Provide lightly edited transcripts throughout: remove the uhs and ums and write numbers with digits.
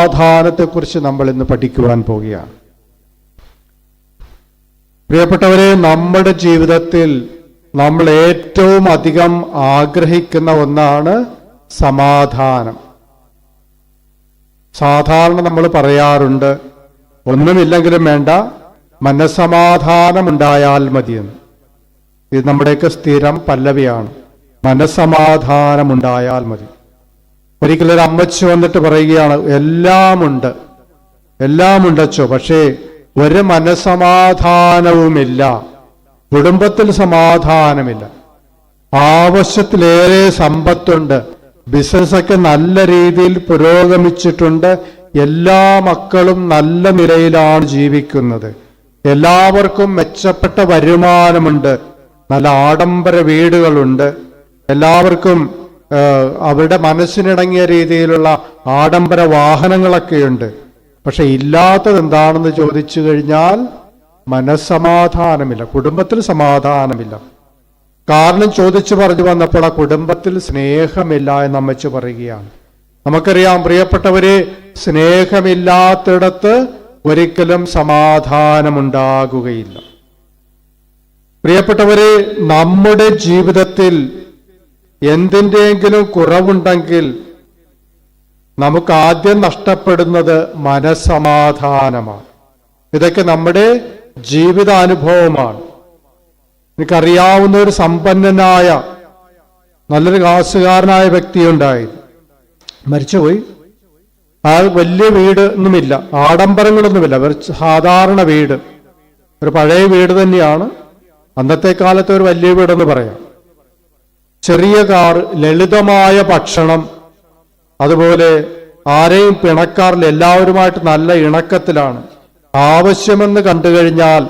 സമാധാനത്തെക്കുറിച്ച് നമ്മൾ ഇന്ന് പഠിക്കുവാൻ പോവുകയാണ്. പ്രിയപ്പെട്ടവരെ, നമ്മുടെ ജീവിതത്തിൽ നമ്മൾ ഏറ്റവും അധികം ആഗ്രഹിക്കുന്ന ഒന്നാണ് സമാധാനം. സാധാരണ നമ്മൾ പറയാറുണ്ട്, ഒന്നുമില്ലെങ്കിലും വേണ്ട, മനസ്സമാധാനം ഉണ്ടായാൽ മതിയെന്ന്. ഇത് നമ്മുടെയൊക്കെ സ്ഥിരം പല്ലവിയാണ്, മനസ്സമാധാനം ഉണ്ടായാൽ മതി. ഒരിക്കലൊരു അമ്മച്ചി വന്നിട്ട് പറയുകയാണ്, എല്ലാം ഉണ്ടച്ചോ, പക്ഷേ ഒരു മനസ്സമാധാനവുമില്ല, കുടുംബത്തിൽ സമാധാനമില്ല, ആവശ്യത്തിലേറെ സമ്പത്തുണ്ട്, ബിസിനസ്സൊക്കെ നല്ല രീതിയിൽ പുരോഗമിച്ചിട്ടുണ്ട്, എല്ലാ മക്കളും നല്ല നിലയിലാണ് ജീവിക്കുന്നത്, എല്ലാവർക്കും മെച്ചപ്പെട്ട വരുമാനമുണ്ട്, നല്ല ആഡംബര വീടുകളുണ്ട്, എല്ലാവർക്കും അവരുടെ മനസ്സിനിണങ്ങിയ രീതിയിലുള്ള ആഡംബര വാഹനങ്ങളൊക്കെയുണ്ട്. പക്ഷെ ഇല്ലാത്തത് എന്താണെന്ന് ചോദിച്ചു കഴിഞ്ഞാൽ മനസ്സമാധാനമില്ല, കുടുംബത്തിൽ സമാധാനമില്ല. കാരണം ചോദിച്ചു പറഞ്ഞു വന്നപ്പോൾ ആ കുടുംബത്തിൽ സ്നേഹമില്ല എന്ന് അമ്മച്ചു പറയുകയാണ്. നമുക്കറിയാം പ്രിയപ്പെട്ടവരെ, സ്നേഹമില്ലാത്തിടത്ത് ഒരിക്കലും സമാധാനമുണ്ടാകുകയില്ല. പ്രിയപ്പെട്ടവരെ, നമ്മുടെ ജീവിതത്തിൽ എന്തിൻ്റെയെങ്കിലും കുറവുണ്ടെങ്കിൽ നമുക്ക് ആദ്യം നഷ്ടപ്പെടുന്നത് മനസ്സമാധാനമാണ്. ഇതൊക്കെ നമ്മുടെ ജീവിതാനുഭവമാണ്. എനിക്കറിയാവുന്ന ഒരു സമ്പന്നനായ നല്ലൊരു കാസുകാരനായ വ്യക്തിയുണ്ടായി, മരിച്ചുപോയി. ആ വലിയ വീട് ഒന്നുമില്ല, ആഡംബരങ്ങളൊന്നുമില്ല, ഒരു സാധാരണ വീട്, ഒരു പഴയ വീട് തന്നെയാണ്. അന്നത്തെ കാലത്തെ ഒരു വലിയ വീടെന്ന് പറയാം. ചെറിയ കാർ, ലളിതമായ ഭക്ഷണം, അതുപോലെ ആരെയും പിണക്കാറില്ല, എല്ലാവരുമായിട്ട് നല്ല ഇണക്കത്തിലാണ്. ആവശ്യമെന്ന് കണ്ടു കഴിഞ്ഞാൽ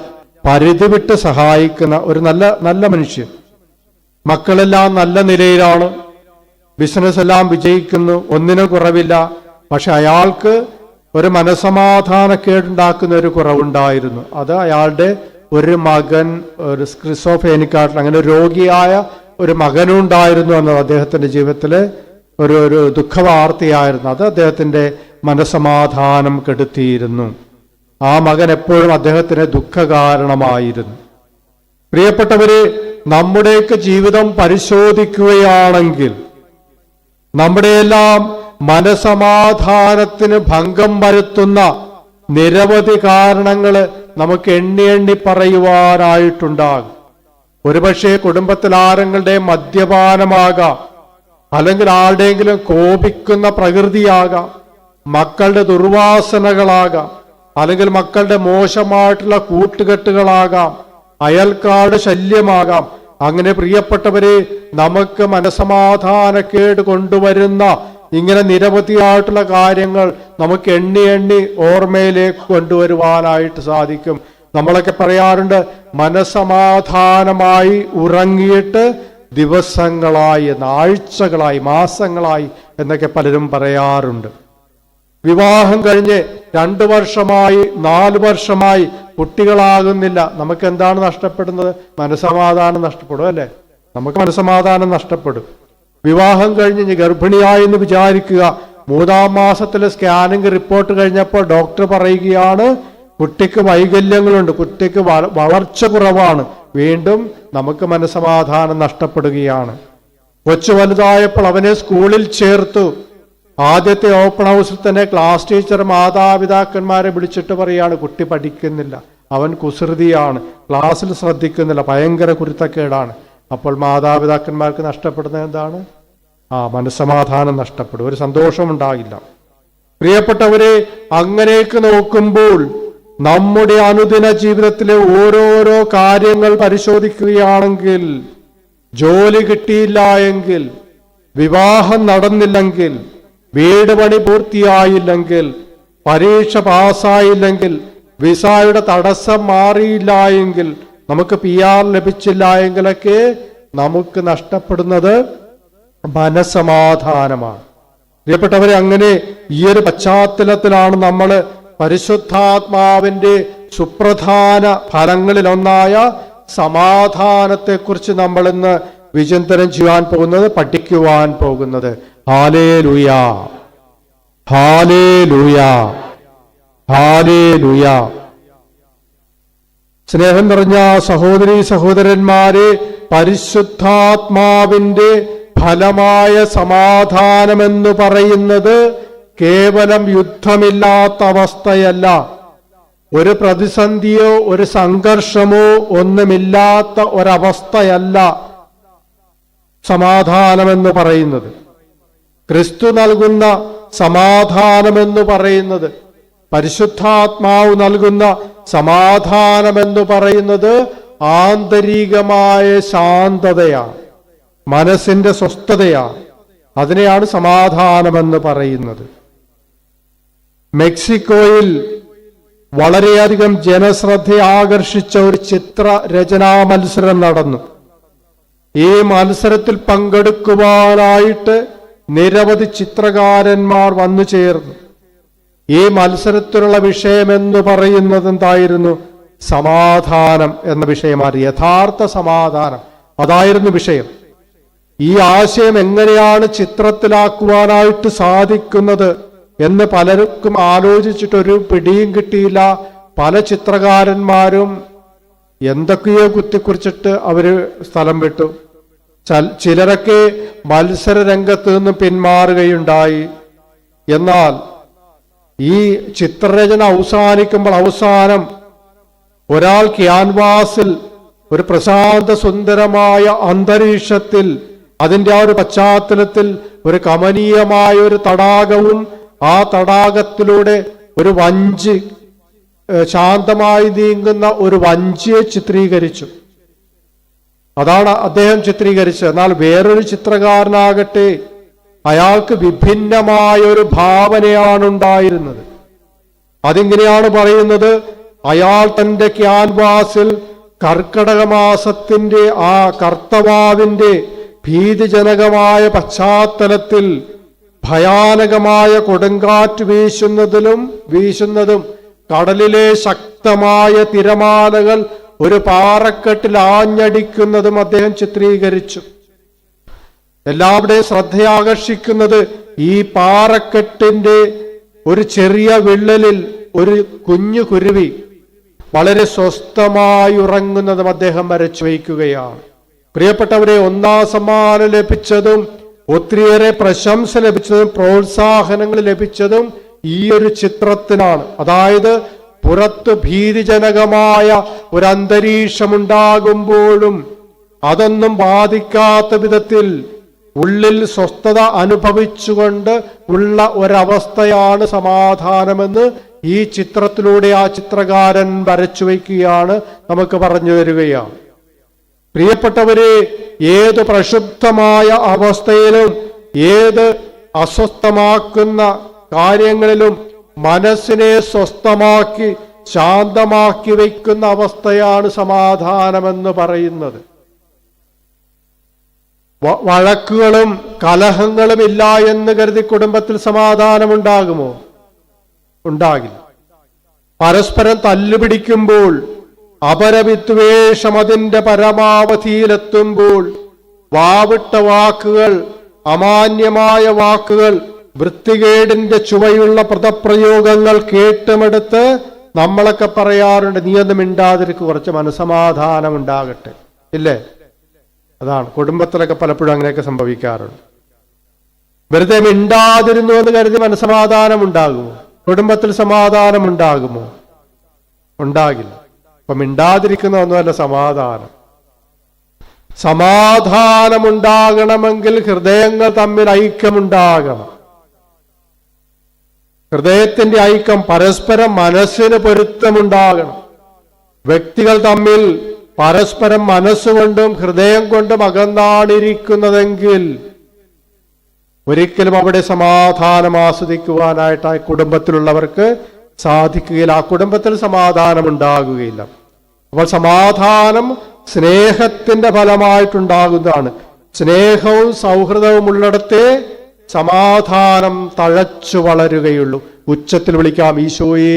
പരിധി വിട്ട് സഹായിക്കുന്ന ഒരു നല്ല മനുഷ്യൻ. മക്കളെല്ലാം നല്ല നിലയിലാണ്, ബിസിനസ് എല്ലാം വിജയിക്കുന്നു, ഒന്നിനും കുറവില്ല. പക്ഷെ അയാൾക്ക് ഒരു മനസമാധാനക്കേടുണ്ടാക്കുന്ന ഒരു കുറവുണ്ടായിരുന്നു. അത് അയാളുടെ ഒരു മകൻ ഒരു സ്ക്രിസോഫ്രേനിക്കായിട്ട് അങ്ങനെ രോഗിയായ ഒരു മകനുണ്ടായിരുന്നു എന്നത് അദ്ദേഹത്തിന്റെ ജീവിതത്തിലെ ഒരു ദുഃഖവാർത്തയായിരുന്നു. അത് അദ്ദേഹത്തിന്റെ മനസമാധാനം കെടുത്തിയിരുന്നു. ആ മകൻ എപ്പോഴും അദ്ദേഹത്തിന് ദുഃഖകാരണമായിരുന്നു. പ്രിയപ്പെട്ടവരെ, നമ്മുടെയൊക്കെ ജീവിതം പരിശോധിക്കുകയാണെങ്കിൽ നമ്മുടെയെല്ലാം മനസമാധാനത്തിന് ഭംഗം വരുത്തുന്ന നിരവധി കാരണങ്ങൾ നമുക്ക് എണ്ണി പറയുവാനായിട്ടുണ്ടാകും. ഒരുപക്ഷെ കുടുംബത്തിൽ ആരെങ്കിലും മദ്യപാനമാകാം, അല്ലെങ്കിൽ ആരുടെയെങ്കിലും കോപിക്കുന്ന പ്രകൃതിയാകാം, മക്കളുടെ ദുർവാസനകളാകാം, അല്ലെങ്കിൽ മക്കളുടെ മോശമായിട്ടുള്ള കൂട്ടുകെട്ടുകളാകാം, അയൽക്കാരുടെ ശല്യമാകാം. അങ്ങനെ പ്രിയപ്പെട്ടവരെ, നമുക്ക് മനസമാധാനക്കേട് കൊണ്ടുവരുന്ന ഇങ്ങനെ നിരവധിയായിട്ടുള്ള കാര്യങ്ങൾ നമുക്ക് എണ്ണി ഓർമ്മയിലേക്ക് കൊണ്ടുവരുവാനായിട്ട് സാധിക്കും. നമ്മളൊക്കെ പറയാറുണ്ട്, മനസമാധാനമായി ഉറങ്ങിയിട്ട് ദിവസങ്ങളായി, ആഴ്ചകളായി, മാസങ്ങളായി എന്നൊക്കെ പലരും പറയാറുണ്ട്. വിവാഹം കഴിഞ്ഞ് 2 വർഷമായി 4 വർഷമായി കുട്ടികളാകുന്നില്ല. നമുക്ക് എന്താണ് നഷ്ടപ്പെടുന്നത്? മനസമാധാനം നഷ്ടപ്പെടും, അല്ലേ? നമുക്ക് മനസമാധാനം നഷ്ടപ്പെടും. വിവാഹം കഴിഞ്ഞ് ഗർഭിണിയായി എന്ന് വിചാരിക്കുക, 3-ാം മാസത്തിലെ സ്കാനിങ് റിപ്പോർട്ട് കഴിഞ്ഞപ്പോൾ ഡോക്ടർ പറയുകയാണ്, കുട്ടിക്ക് വൈകല്യങ്ങളുണ്ട്, കുട്ടിക്ക് വളർച്ച കുറവാണ്. വീണ്ടും നമുക്ക് മനസമാധാനം നഷ്ടപ്പെടുകയാണ്. കൊച്ചു വലുതായപ്പോൾ അവനെ സ്കൂളിൽ ചേർത്തു. ആദ്യത്തെ ഓപ്പൺ ഹൗസിൽ തന്നെ ക്ലാസ് ടീച്ചർ മാതാപിതാക്കന്മാരെ വിളിച്ചിട്ട് പറയാണ്, കുട്ടി പഠിക്കുന്നില്ല, അവൻ കുസൃതിയാണ്, ക്ലാസ്സിൽ ശ്രദ്ധിക്കുന്നില്ല, ഭയങ്കര കുരുത്തക്കേടാണ്. അപ്പോൾ മാതാപിതാക്കന്മാർക്ക് നഷ്ടപ്പെടുന്നത് എന്താണ്? മനസ്സമാധാനം നഷ്ടപ്പെടും, ഒരു സന്തോഷം ഉണ്ടാകില്ല. പ്രിയപ്പെട്ടവരെ, അങ്ങനെയൊക്കെ നോക്കുമ്പോൾ നമ്മുടെ അനുദിന ജീവിതത്തിലെ ഓരോരോ കാര്യങ്ങൾ പരിശോധിക്കുകയാണെങ്കിൽ, ജോലി കിട്ടിയില്ല എങ്കിൽ, വിവാഹം നടന്നില്ലെങ്കിൽ, വീട് പണി പൂർത്തിയായില്ലെങ്കിൽ, പരീക്ഷ പാസ്സായില്ലെങ്കിൽ, വിസയുടെ തടസ്സം മാറിയില്ല എങ്കിൽ, നമുക്ക് PR ലഭിച്ചില്ല എങ്കിലൊക്കെ നമുക്ക് നഷ്ടപ്പെടുന്നത് മനസമാധാനമാണ്. പ്രിയപ്പെട്ടവരെ, അങ്ങനെ ഈ ഒരു പശ്ചാത്തലത്തിലാണ് നമ്മൾ പരിശുദ്ധാത്മാവിന്റെ സുപ്രധാന ഫലങ്ങളിലൊന്നായ സമാധാനത്തെക്കുറിച്ച് നമ്മൾ ഇന്ന് വിചിന്തനം ചെയ്യാൻ പോകുന്നത്, പഠിക്കുവാൻ പോകുന്നത്. ഹല്ലേലൂയ. Hallelujah, hallelujah. സ്നേഹം നിറഞ്ഞ സഹോദരീ സഹോദരന്മാരെ, പരിശുദ്ധാത്മാവിന്റെ ഫലമായ സമാധാനമെന്ന് പറയുന്നത് കേവലം യുദ്ധമില്ലാത്ത അവസ്ഥയല്ല, ഒരു പ്രതിസന്ധിയോ ഒരു സംഘർഷമോ ഒന്നുമില്ലാത്ത ഒരവസ്ഥയല്ല സമാധാനമെന്ന് പറയുന്നത്. ക്രിസ്തു നൽകുന്ന സമാധാനമെന്ന് പറയുന്നത്, പരിശുദ്ധാത്മാവ് നൽകുന്ന സമാധാനമെന്ന് പറയുന്നത് ആന്തരികമായ ശാന്തതയാണ്, മനസ്സിന്റെ സ്വസ്ഥതയാണ്. അതിനെയാണ് സമാധാനമെന്ന് പറയുന്നത്. മെക്സിക്കോയിൽ വളരെയധികം ജനശ്രദ്ധ ആകർഷിച്ച ഒരു ചിത്രരചനാ മത്സരം നടന്നു. ഈ മത്സരത്തിൽ പങ്കെടുക്കുവാനായിട്ട് നിരവധി ചിത്രകാരന്മാർ വന്നു ചേർന്നു. ഈ മത്സരത്തിലുള്ള വിഷയമെന്ന് പറയുന്നത് എന്തായിരുന്നു? സമാധാനം എന്ന വിഷയമാണ്. യഥാർത്ഥ സമാധാനം, അതായിരുന്നു വിഷയം. ഈ ആശയം എങ്ങനെയാണ് ചിത്രത്തിലാക്കുവാനായിട്ട് സാധിക്കുന്നത് എന്ന് പലർക്കും ആലോചിച്ചിട്ടൊരു പിടിയും കിട്ടിയില്ല. പല ചിത്രകാരന്മാരും എന്തൊക്കെയോ കുത്തിക്കുറിച്ചിട്ട് അവര് സ്ഥലം വിട്ടു. ചിലരൊക്കെ മത്സര രംഗത്ത് നിന്ന് പിന്മാറുകയുണ്ടായി. എന്നാൽ ഈ ചിത്രരചന അവസാനിക്കുമ്പോൾ അവസാനം ഒരാൾ ക്യാൻവാസിൽ ഒരു പ്രശാന്ത സുന്ദരമായ അന്തരീക്ഷത്തിൽ, അതിൻ്റെ ആ ഒരു പശ്ചാത്തലത്തിൽ ഒരു കമനീയമായ ഒരു തടാകവും ആ തടാകത്തിലൂടെ ഒരു വഞ്ചി, ശാന്തമായി നീങ്ങുന്ന ഒരു വഞ്ചിയെ ചിത്രീകരിച്ചു. അതാണ് അദ്ദേഹം ചിത്രീകരിച്ചത്. എന്നാൽ വേറൊരു ചിത്രകാരനാകട്ടെ, അയാൾക്ക് വിഭിന്നമായ ഒരു ഭാവനയാണ് ഉണ്ടായിരുന്നത്. അതിങ്ങനെയാണ് പറയുന്നത്: അയാൾ തന്റെ ക്യാൻവാസിൽ കർക്കടക മാസത്തിന്റെ ആ കർത്തവാവിന്റെ ഭീതിജനകമായ പശ്ചാത്തലത്തിൽ ഭയാനകമായ കൊടുങ്കാറ്റ് വീശുന്നതും കടലിലെ ശക്തമായ തിരമാലകൾ ഒരു പാറക്കെട്ടിൽ ആഞ്ഞടിക്കുന്നതും അദ്ദേഹം ചിത്രീകരിച്ചു. എല്ലാവരുടെയും ശ്രദ്ധയാകർഷിക്കുന്നത് ഈ പാറക്കെട്ടിന്റെ ഒരു ചെറിയ വിള്ളലിൽ ഒരു കുഞ്ഞു കുരുവി വളരെ സ്വസ്ഥമായി ഉറങ്ങുന്നതും അദ്ദേഹം വരച്ചു വയ്ക്കുകയാണ്. പ്രിയപ്പെട്ടവരെ, ഒന്നാം സമ്മാനം ലഭിച്ചതും ഒത്തിരിയേറെ പ്രശംസ ലഭിച്ചതും പ്രോത്സാഹനങ്ങൾ ലഭിച്ചതും ഈ ഒരു ചിത്രത്തിനാണ്. അതായത് പുറത്ത് ഭീതിജനകമായ ഒരു അന്തരീക്ഷമുണ്ടാകുമ്പോഴും അതൊന്നും ബാധിക്കാത്ത വിധത്തിൽ ഉള്ളിൽ സ്വസ്ഥത അനുഭവിച്ചുകൊണ്ട് ഉള്ള ഒരവസ്ഥയാണ് സമാധാനമെന്ന് ഈ ചിത്രത്തിലൂടെ ആ ചിത്രകാരൻ വരച്ചു വയ്ക്കുകയാണ്, നമുക്ക് പറഞ്ഞു തരികയാണ്. പ്രിയപ്പെട്ടവരെ, ഏത് പ്രക്ഷുബ്ധമായ അവസ്ഥയിലും ഏത് അസ്വസ്ഥമാക്കുന്ന കാര്യങ്ങളിലും മനസ്സിനെ സ്വസ്ഥമാക്കി ശാന്തമാക്കി വയ്ക്കുന്ന അവസ്ഥയാണ് സമാധാനമെന്ന് പറയുന്നത്. വഴക്കുകളും കലഹങ്ങളും ഇല്ല എന്ന് കരുതി കുടുംബത്തിൽ സമാധാനമുണ്ടാകുമോ? ഉണ്ടാകില്ല. പരസ്പരം തല്ലുപിടിക്കുമ്പോൾ, അപരവിദ്വേഷം അതിന്റെ പരമാവധിയിലെത്തുമ്പോൾ, വാവിട്ട വാക്കുകൾ, അമാന്യമായ വാക്കുകൾ, വൃത്തികേടിന്റെ ചുവയുള്ള പദപ്രയോഗങ്ങൾ കേട്ടുമെടുത്ത് നമ്മളൊക്കെ പറയാറുണ്ട്, നീ ഒന്നും മിണ്ടാതിരിക്കും, കുറച്ച് മനസമാധാനം ഉണ്ടാകട്ടെ, ഇല്ലേ? അതാണ് കുടുംബത്തിലൊക്കെ പലപ്പോഴും അങ്ങനെയൊക്കെ സംഭവിക്കാറുണ്ട്. വെറുതെ മിണ്ടാതിരുന്നു എന്ന് കരുതി മനസമാധാനം ഉണ്ടാകുമോ? കുടുംബത്തിൽ സമാധാനം ഉണ്ടാകുമോ? ഉണ്ടാകില്ല. അപ്പൊ മിണ്ടാതിരിക്കുന്ന ഒന്നുമല്ല സമാധാനം. സമാധാനമുണ്ടാകണമെങ്കിൽ ഹൃദയങ്ങൾ തമ്മിൽ ഐക്യമുണ്ടാകണം. ഹൃദയത്തിന്റെ ഐക്യം, പരസ്പരം മനസ്സിന് പൊരുത്തമുണ്ടാകണം. വ്യക്തികൾ തമ്മിൽ പരസ്പരം മനസ്സുകൊണ്ടും ഹൃദയം കൊണ്ടും അകന്നാണിരിക്കുന്നതെങ്കിൽ ഒരിക്കലും അവിടെ സമാധാനം ആസ്വദിക്കുവാനായിട്ട് ആ കുടുംബത്തിലുള്ളവർക്ക് സാധിക്കുകയില്ല. ആ കുടുംബത്തിൽ സമാധാനം ഉണ്ടാകുകയില്ല. അപ്പോൾ സമാധാനം സ്നേഹത്തിന്റെ ഫലമായിട്ടുണ്ടാകുന്നതാണ്. സ്നേഹവും സൗഹൃദവും ഉള്ളിടത്തെ സമാധാനം തഴച്ചു വളരുകയുള്ളൂ. ഉച്ചത്തിൽ വിളിക്കാം, ഈശോയേ.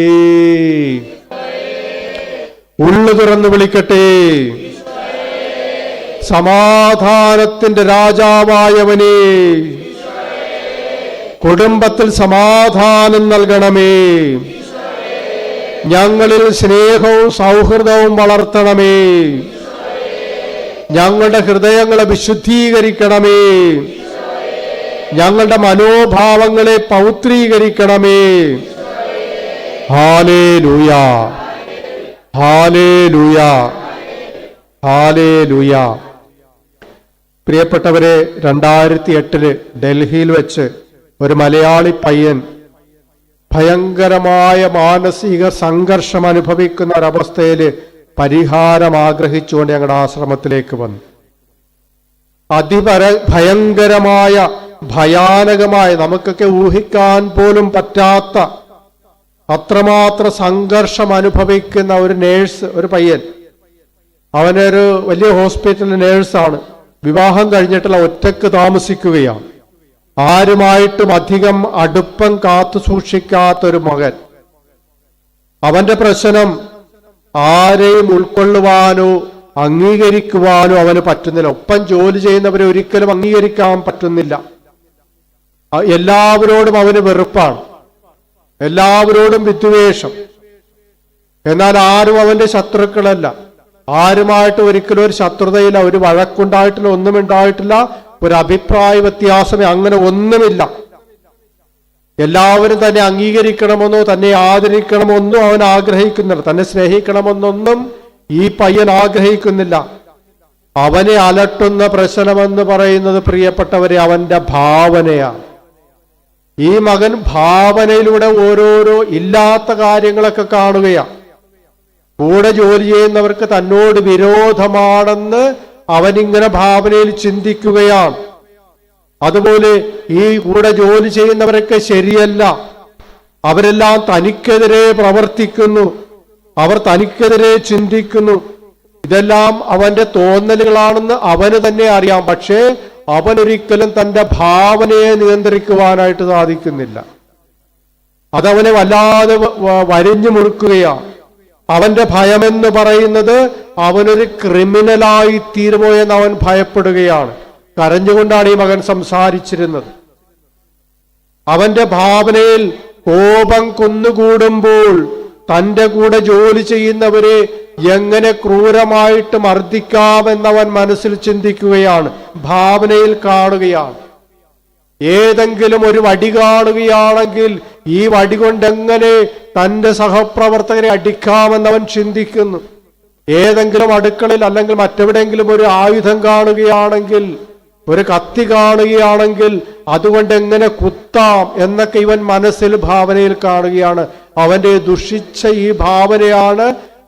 ഉള്ളു തുറന്ന് വിളിക്കട്ടെ, സമാധാനത്തിന്റെ രാജാവായവനേ. കുടുംബത്തിൽ സമാധാനം നൽകണമേ. ഞങ്ങളിൽ സ്നേഹവും സൗഹൃദവും വളർത്തണമേ. ഞങ്ങളുടെ ഹൃദയങ്ങളെ വിശുദ്ധീകരിക്കണമേ. ഞങ്ങളുടെ മനോഭാവങ്ങളെ പൗത്രീകരിക്കണമേ. Hallelujah, hallelujah, hallelujah. പ്രിയപ്പെട്ടവരെ, 2008 ഡൽഹിയിൽ വെച്ച് ഒരു മലയാളി പയ്യൻ ഭയങ്കരമായ മാനസിക സംഘർഷം അനുഭവിക്കുന്ന ഒരവസ്ഥയിൽ പരിഹാരം ആഗ്രഹിച്ചുകൊണ്ട് ഞങ്ങളുടെ ആശ്രമത്തിലേക്ക് വന്നു. ഭയങ്കരമായ ഭയാനകമായ, നമുക്കൊക്കെ ഊഹിക്കാൻ പോലും പറ്റാത്ത അത്രമാത്രം സംഘർഷം അനുഭവിക്കുന്ന ഒരു നേഴ്സ്, ഒരു പയ്യൻ. അവനൊരു വലിയ ഹോസ്പിറ്റലിലെ നേഴ്സാണ്. വിവാഹം കഴിഞ്ഞിട്ടുള്ള, ഒറ്റക്ക് താമസിക്കുകയാണ്. ആരുമായിട്ടും അധികം അടുപ്പം കാത്തു സൂക്ഷിക്കാത്തൊരു മകൻ. അവന്റെ പ്രശ്നം ആരെയും ഉൾക്കൊള്ളുവാനോ അംഗീകരിക്കുവാനോ അവന് പറ്റുന്നില്ല. ഒപ്പം ജോലി ചെയ്യുന്നവരെ ഒരിക്കലും അംഗീകരിക്കാൻ പറ്റുന്നില്ല. എല്ലാവരോടും അവന് വെറുപ്പാണ്, എല്ലാവരോടും വിദ്വേഷം. എന്നാൽ ആരും അവന്റെ ശത്രുക്കളല്ല. ആരുമായിട്ട് ഒരിക്കലും ഒരു ശത്രുതയില്ല, ഒരു വഴക്കുണ്ടായിട്ടില്ല, ഒന്നും ഉണ്ടായിട്ടില്ല, ഒരു അഭിപ്രായ വ്യത്യാസമേ, അങ്ങനെ ഒന്നുമില്ല. എല്ലാവരും തന്നെ അംഗീകരിക്കണമെന്നോ തന്നെ ആദരിക്കണമെന്നോ അവൻ ആഗ്രഹിക്കുന്നില്ല. തന്നെ സ്നേഹിക്കണമെന്നൊന്നും ഈ പയ്യൻ ആഗ്രഹിക്കുന്നില്ല. അവനെ അലട്ടുന്ന പ്രശ്നമെന്ന് പറയുന്നത്, പ്രിയപ്പെട്ടവരെ, അവന്റെ ഭാവനയാണ്. ഈ മകൻ ഭാവനയിലൂടെ ഓരോരോ ഇല്ലാത്ത കാര്യങ്ങളൊക്കെ കാണുകയാണ്. കൂടെ ജോലി ചെയ്യുന്നവർക്ക് തന്നോട് വിരോധമാണെന്ന് അവനിങ്ങനെ ഭാവനയിൽ ചിന്തിക്കുകയാണ്. അതുപോലെ ഈ കൂടെ ജോലി ചെയ്യുന്നവരൊക്കെ ശരിയല്ല, അവരെല്ലാം തനിക്കെതിരെ പ്രവർത്തിക്കുന്നു, അവർ തനിക്കെതിരെ ചിന്തിക്കുന്നു. ഇതെല്ലാം അവന്റെ തോന്നലുകളാണെന്ന് അവന് തന്നെ അറിയാം. പക്ഷേ അവനൊരിക്കലും തന്റെ ഭാവനയെ നിയന്ത്രിക്കുവാനായിട്ട് സാധിക്കുന്നില്ല. അതവനെ വല്ലാതെ വരിഞ്ഞു മുറുക്കുകയാണ്. അവന്റെ ഭയമെന്ന് പറയുന്നത് അവനൊരു ക്രിമിനലായി തീരുമോ എന്ന് അവൻ ഭയപ്പെടുകയാണ്. കരഞ്ഞുകൊണ്ടാണ് ഈ മകൻ സംസാരിച്ചിരുന്നത്. അവന്റെ ഭാവനയിൽ കോപം കുന്നുകൂടുമ്പോൾ തന്റെ കൂടെ ജോലി ചെയ്യുന്നവരെ എങ്ങനെ ക്രൂരമായിട്ട് മർദ്ദിക്കാമെന്നവൻ മനസ്സിൽ ചിന്തിക്കുകയാണ്, ഭാവനയിൽ കാണുകയാണ്. ഏതെങ്കിലും ഒരു വടി കാണുകയാണെങ്കിൽ ഈ വടി കൊണ്ട് എങ്ങനെ തന്റെ സഹപ്രവർത്തകരെ അടിക്കാമെന്നവൻ ചിന്തിക്കുന്നു. ഏതെങ്കിലും അടുക്കളയിൽ അല്ലെങ്കിൽ മറ്റെവിടെയെങ്കിലും ഒരു ആയുധം കാണുകയാണെങ്കിൽ, ഒരു കത്തി കാണുകയാണെങ്കിൽ അതുകൊണ്ട് എങ്ങനെ കുത്താം എന്നൊക്കെ ഇവൻ മനസ്സിൽ ഭാവനയിൽ കാണുകയാണ്. അവന്റെ ദുഷിച്ച ഈ ഭാവനയാണ്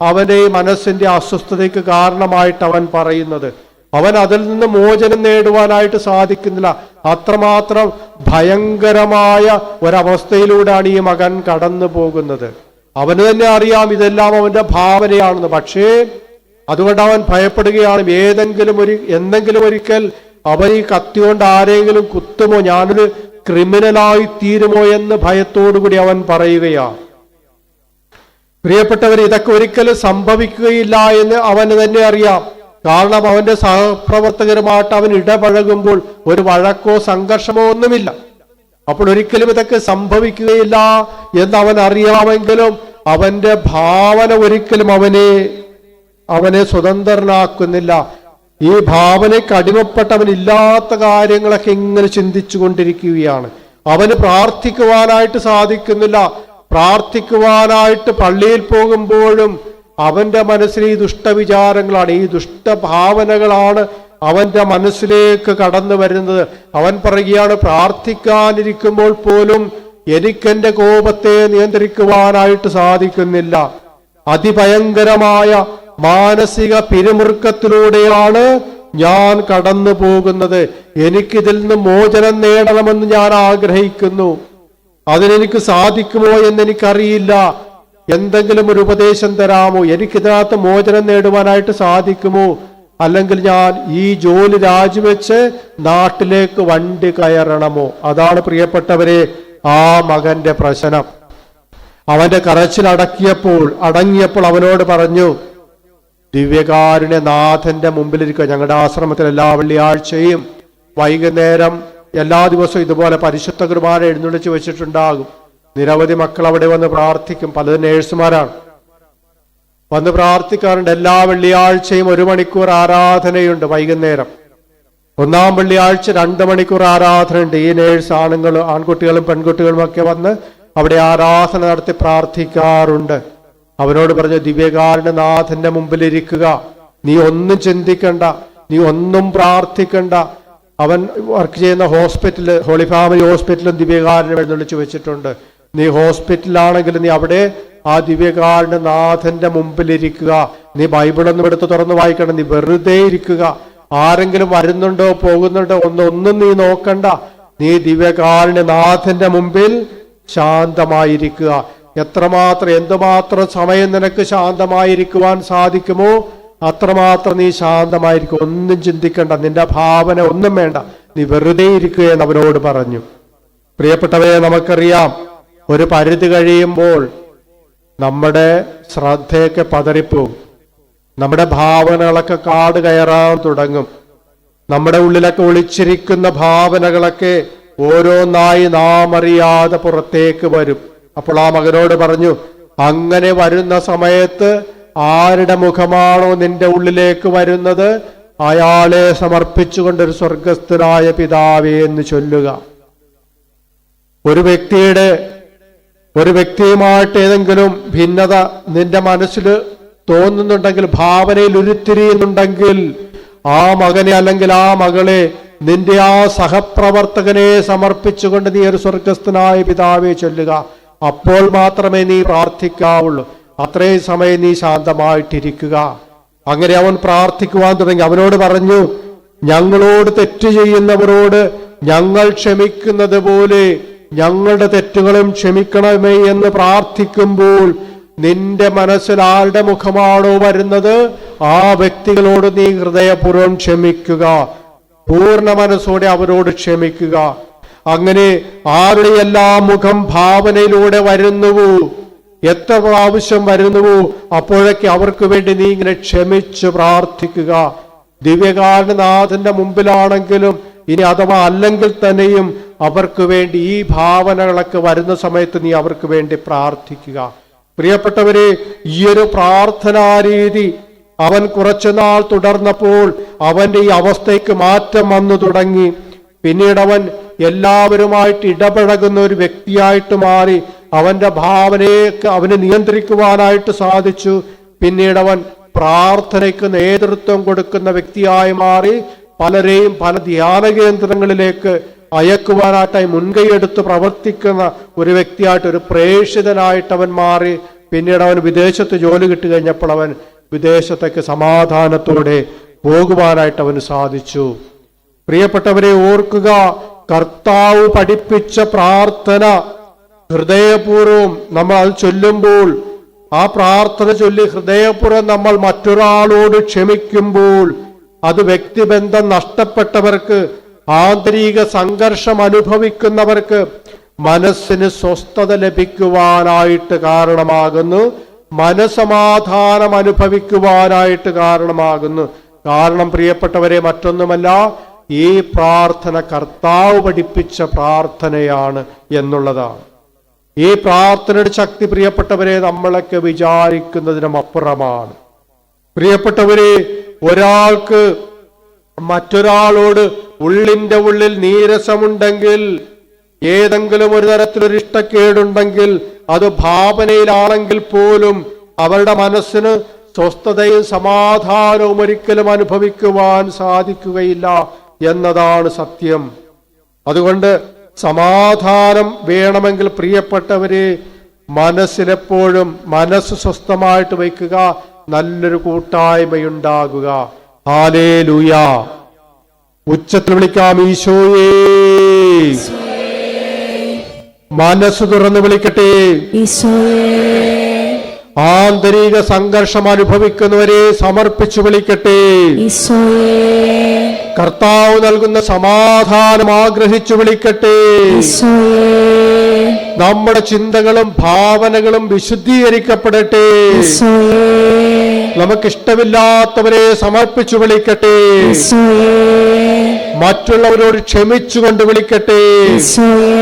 അവന്റെ മനസ്സിന്റെ അസ്വസ്ഥതയ്ക്ക് കാരണമായിട്ട് അവൻ പറയുന്നത്. അവൻ അതിൽ നിന്ന് മോചനം നേടുവാനായിട്ട് സാധിക്കുന്നില്ല. അത്രമാത്രം ഭയങ്കരമായ ഒരവസ്ഥയിലൂടെയാണ് ഈ മകൻ കടന്നു പോകുന്നത്. അവന് തന്നെ അറിയാം ഇതെല്ലാം അവന്റെ ഭാവനയാണെന്ന്. പക്ഷേ അതുകൊണ്ട് അവൻ ഭയപ്പെടുകയാണ്. എന്തെങ്കിലും ഒരിക്കൽ അവൻ ഈ കത്തി കൊണ്ട് ആരെങ്കിലും കുത്തുമോ, ഞാനൊരു ക്രിമിനലായി തീരുമോ എന്ന് ഭയത്തോടുകൂടി അവൻ പറയുകയാണ്. പ്രിയപ്പെട്ടവർ, ഇതൊക്കെ ഒരിക്കലും സംഭവിക്കുകയില്ല എന്ന് അവന് തന്നെ അറിയാം. കാരണം അവന്റെ സഹപ്രവർത്തകരുമായിട്ട് അവൻ ഇടപഴകുമ്പോൾ ഒരു വഴക്കോ സംഘർഷമോ ഒന്നുമില്ല. അപ്പോൾ ഒരിക്കലും ഇതൊക്കെ സംഭവിക്കുകയില്ല എന്ന് അവൻ അറിയാമെങ്കിലും അവന്റെ ഭാവന ഒരിക്കലും അവനെ സ്വതന്ത്രനാക്കുന്നില്ല. ഈ ഭാവനയ്ക്ക് അടിമപ്പെട്ടവനില്ലാത്ത കാര്യങ്ങളൊക്കെ ഇങ്ങനെ ചിന്തിച്ചു കൊണ്ടിരിക്കുകയാണ്. അവന് പ്രാർത്ഥിക്കുവാനായിട്ട് സാധിക്കുന്നില്ല. പ്രാർത്ഥിക്കുവാനായിട്ട് പള്ളിയിൽ പോകുമ്പോഴും അവന്റെ മനസ്സിൽ ഈ ദുഷ്ടവിചാരങ്ങളാണ്, ഈ ദുഷ്ടഭാവനകളാണ് അവന്റെ മനസ്സിലേക്ക് കടന്നു വരുന്നത്. അവൻ പറയുകയാണ്, പ്രാർത്ഥിക്കാനിരിക്കുമ്പോൾ പോലും എനിക്കെന്റെ കോപത്തെ നിയന്ത്രിക്കുവാനായിട്ട് സാധിക്കുന്നില്ല. അതിഭയങ്കരമായ മാനസിക പിരിമുറുക്കത്തിലൂടെയാണ് ഞാൻ കടന്നു പോകുന്നത്. എനിക്കിതിൽ നിന്ന് മോചനം നേടണമെന്ന് ഞാൻ ആഗ്രഹിക്കുന്നു. അതിനെനിക്ക് സാധിക്കുമോ എന്നെനിക്കറിയില്ല. എന്തെങ്കിലും ഒരു ഉപദേശം തരാമോ? എനിക്കിതിനകത്ത് മോചനം നേടുവാനായിട്ട് സാധിക്കുമോ? അല്ലെങ്കിൽ ഞാൻ ഈ ജോലി രാജിവെച്ച് നാട്ടിലേക്ക് വണ്ടി കയറണമോ? അതാണ് പ്രിയപ്പെട്ടവരെ ആ മകന്റെ പ്രശ്നം. അവന്റെ കരച്ചിൽ അടങ്ങിയപ്പോൾ അവനോട് പറഞ്ഞു, ദിവ്യകാരുണ്യ നാഥന്റെ മുമ്പിലിരിക്കുക. ഞങ്ങളുടെ ആശ്രമത്തിൽ എല്ലാ വെള്ളിയാഴ്ചയും വൈകുന്നേരം എല്ലാ ദിവസവും ഇതുപോലെ പരിശുദ്ധ കുർബാന എഴുന്നള്ളിച്ച് വെച്ചിട്ടുണ്ടാകും. നിരവധി മക്കൾ അവിടെ വന്ന് പ്രാർത്ഥിക്കും. പലരും നേഴ്സുമാരാണ്, വന്ന് പ്രാർത്ഥിക്കാറുണ്ട്. എല്ലാ വെള്ളിയാഴ്ചയും 1 മണിക്കൂർ ആരാധനയുണ്ട്. വൈകുന്നേരം 1-ാം വെള്ളിയാഴ്ച 2 മണിക്കൂർ ആരാധനയുണ്ട്. ഈ നേഴ്സ് ആൺകുട്ടികളും പെൺകുട്ടികളും ഒക്കെ വന്ന് അവിടെ ആരാധന നടത്തി പ്രാർത്ഥിക്കാറുണ്ട്. അവനോട് പറഞ്ഞു, ദിവ്യകാരുണ്യനാഥന്റെ മുമ്പിലിരിക്കുക, നീ ഒന്നും ചിന്തിക്കണ്ട, നീ ഒന്നും പ്രാർത്ഥിക്കണ്ട. അവൻ വർക്ക് ചെയ്യുന്ന ഹോസ്പിറ്റല്, ഹോളി ഫാമിലി ഹോസ്പിറ്റലും ദിവ്യകാരുണ്യം എഴുന്നള്ളിച്ച് വെച്ചിട്ടുണ്ട്. നീ ഹോസ്പിറ്റലാണെങ്കിൽ നീ അവിടെ ആ ദിവ്യകാരുണ്യനാഥന്റെ മുമ്പിലിരിക്കുക. നീ ബൈബിളൊന്നും എടുത്ത് തുറന്ന് വായിക്കണം, നീ വെറുതെ ഇരിക്കുക. ആരെങ്കിലും വരുന്നുണ്ടോ പോകുന്നുണ്ടോ ഒന്നും നീ നോക്കണ്ട. നീ ദിവ്യകാരുണ്യനാഥന്റെ മുമ്പിൽ ശാന്തമായിരിക്കുക. എന്തുമാത്രം സമയം നിനക്ക് ശാന്തമായിരിക്കുവാൻ സാധിക്കുമോ അത്രമാത്രം നീ ശാന്തമായിരിക്കും. ഒന്നും ചിന്തിക്കണ്ട, നിന്റെ ഭാവന ഒന്നും വേണ്ട, നീ വെറുതെ ഇരിക്കുക എന്ന് അവനോട് പറഞ്ഞു. പ്രിയപ്പെട്ടവരെ, നമുക്കറിയാം, ഒരു പരിധി കഴിയുമ്പോൾ നമ്മുടെ ശ്രദ്ധയൊക്കെ പതറിപ്പോകും. നമ്മുടെ ഭാവനകളൊക്കെ കാട് കയറാൻ തുടങ്ങും. നമ്മുടെ ഉള്ളിലൊക്കെ ഒളിച്ചിരിക്കുന്ന ഭാവനകളൊക്കെ ഓരോന്നായി നാം അറിയാതെ പുറത്തേക്ക് വരും. അപ്പോൾ ആ മകനോട് പറഞ്ഞു, അങ്ങനെ വരുന്ന സമയത്ത് ആരുടെ മുഖമാണോ നിന്റെ ഉള്ളിലേക്ക് വരുന്നത് അയാളെ സമർപ്പിച്ചുകൊണ്ടൊരു സ്വർഗസ്ഥനായ പിതാവേ എന്ന് ചൊല്ലുക. ഒരു വ്യക്തിയുമായിട്ട് ഏതെങ്കിലും ഭിന്നത നിന്റെ മനസ്സിൽ തോന്നുന്നുണ്ടെങ്കിൽ, ഭാവനയിൽ ഉരുത്തിരിയുന്നുണ്ടെങ്കിൽ, ആ മകനെ അല്ലെങ്കിൽ ആ മകളെ നിന്റെ ആ സഹപ്രവർത്തകനെ സമർപ്പിച്ചുകൊണ്ട് നീ ഒരു സ്വർഗസ്ഥനായ പിതാവേ ചൊല്ലുക. അപ്പോൾ മാത്രമേ നീ പ്രാർത്ഥിക്കാവുള്ളൂ. അത്രയും സമയം നീ ശാന്തമായിട്ടിരിക്കുക. അങ്ങനെ അവൻ പ്രാർത്ഥിക്കുവാൻ തുടങ്ങി. അവനോട് പറഞ്ഞു, ഞങ്ങളോട് തെറ്റ് ചെയ്യുന്നവരോട് ഞങ്ങൾ ക്ഷമിക്കുന്നത് പോലെ ഞങ്ങളുടെ തെറ്റുകളും ക്ഷമിക്കണമേ എന്ന് പ്രാർത്ഥിക്കുമ്പോൾ നിന്റെ മനസ്സിൽ ആരുടെ മുഖമാണോ വരുന്നത് ആ വ്യക്തികളോട് നീ ഹൃദയപൂർവ്വം ക്ഷമിക്കുക. പൂർണ്ണ മനസ്സോടെ അവരോട് ക്ഷമിക്കുക. അങ്ങനെ ആരുടെ എല്ലാം മുഖം ഭാവനയിലൂടെ വരുന്നുവോ, എത്ര പ്രാവശ്യം വരുന്നുവോ അപ്പോഴൊക്കെ അവർക്ക് വേണ്ടി നീ ഇങ്ങനെ ക്ഷമിച്ച് പ്രാർത്ഥിക്കുക. ദിവ്യകാരുണ്യനാഥന്റെ മുമ്പിലാണെങ്കിലും ഇനി അഥവാ അല്ലെങ്കിൽ തന്നെയും അവർക്ക് വേണ്ടി ഈ ഭാവനകളൊക്കെ വരുന്ന സമയത്ത് നീ അവർക്ക് വേണ്ടി പ്രാർത്ഥിക്കുക. പ്രിയപ്പെട്ടവരെ, ഈ ഒരു പ്രാർത്ഥനാരീതി അവൻ കുറച്ചുനാൾ തുടർന്നപ്പോൾ അവന്റെ ഈ അവസ്ഥയ്ക്ക് മാറ്റം വന്നു തുടങ്ങി. പിന്നീട് അവൻ എല്ലാവരുമായിട്ട് ഇടപഴകുന്ന ഒരു വ്യക്തിയായിട്ട് മാറി. അവന്റെ ഭാവനയൊക്കെ അവന് നിയന്ത്രിക്കുവാനായിട്ട് സാധിച്ചു. പിന്നീട് അവൻ പ്രാർത്ഥനയ്ക്ക് നേതൃത്വം കൊടുക്കുന്ന വ്യക്തിയായി മാറി. പലരെയും പല ധ്യാന കേന്ദ്രങ്ങളിലേക്ക് അയക്കുവാനായിട്ടായി മുൻകൈയെടുത്ത് പ്രവർത്തിക്കുന്ന ഒരു വ്യക്തിയായിട്ട്, ഒരു പ്രേക്ഷിതനായിട്ട് അവൻ മാറി. പിന്നീട് അവൻ വിദേശത്ത് ജോലി കിട്ടി കഴിഞ്ഞപ്പോൾ അവൻ വിദേശത്തേക്ക് സമാധാനത്തോടെ പോകുവാനായിട്ട് അവന് സാധിച്ചു. പ്രിയപ്പെട്ടവരെ, ഓർക്കുക, കർത്താവ് പഠിപ്പിച്ച പ്രാർത്ഥന ഹൃദയപൂർവ്വം നമ്മൾ അത് ചൊല്ലുമ്പോൾ, ആ പ്രാർത്ഥന ചൊല്ലി ഹൃദയപൂർവ്വം നമ്മൾ മറ്റൊരാളോട് ക്ഷമിക്കുമ്പോൾ അത് വ്യക്തിബന്ധം നഷ്ടപ്പെട്ടവർക്ക്, ആന്തരിക സംഘർഷം അനുഭവിക്കുന്നവർക്ക് മനസ്സിന് സ്വസ്ഥത ലഭിക്കുവാനായിട്ട് കാരണമാകുന്നു, മനസമാധാനം അനുഭവിക്കുവാനായിട്ട് കാരണമാകുന്നു. കാരണം പ്രിയപ്പെട്ടവരെ, മറ്റൊന്നുമല്ല, ഈ പ്രാർത്ഥന കർത്താവ് പഠിപ്പിച്ച പ്രാർത്ഥനയാണ് എന്നുള്ളതാണ്. ഈ പ്രാർത്ഥനയുടെ ശക്തി പ്രിയപ്പെട്ടവരെ നമ്മളൊക്കെ വിചാരിക്കുന്നതിനും അപ്പുറമാണ്. പ്രിയപ്പെട്ടവരെ, ഒരാൾക്ക് മറ്റൊരാളോട് ഉള്ളിന്റെ ഉള്ളിൽ നീരസമുണ്ടെങ്കിൽ, ഏതെങ്കിലും ഒരു തരത്തിലൊരു ഇഷ്ടക്കേടുണ്ടെങ്കിൽ, അത് ഭാവനയിലാണെങ്കിൽ പോലും അവരുടെ മനസ്സിന് സ്വസ്ഥതയും സമാധാനവും ഒരിക്കലും അനുഭവിക്കുവാൻ സാധിക്കുകയില്ല എന്നതാണ് സത്യം. അതുകൊണ്ട് സമാധാനം വേണമെങ്കിൽ പ്രിയപ്പെട്ടവരെ, മനസ്സിലെപ്പോഴും മനസ്സ് സ്വസ്ഥമായിട്ട് വയ്ക്കുക, നല്ലൊരു കൂട്ടായ്മയുണ്ടാകുക. ഹല്ലേലൂയ. ഉച്ചത്തിൽ വിളിക്കാം, ഈശോയേ. മനസ്സ് തുറന്ന് വിളിക്കട്ടെ, ഈശോയേ. ആന്തരിക സംഘർഷം അനുഭവിക്കുന്നവരെ സമർപ്പിച്ചു വിളിക്കട്ടെ, ഈശോയേ. കർത്താവ് നൽകുന്ന സമാധാനം ആഗ്രഹിച്ചു വിളിക്കട്ടെ, ഈശോയേ. നമ്മുടെ ചിന്തകളും ഭാവനകളും വിശുദ്ധീകരിക്കപ്പെടട്ടെ, ഈശോയേ. നമുക്കിഷ്ടമില്ലാത്തവരെ സമർപ്പിച്ചു വിളിക്കട്ടെ, ഈശോയേ. മറ്റുള്ളവരോട് ക്ഷമിച്ചുകൊണ്ട് വിളിക്കട്ടെ. ഈശോയേ,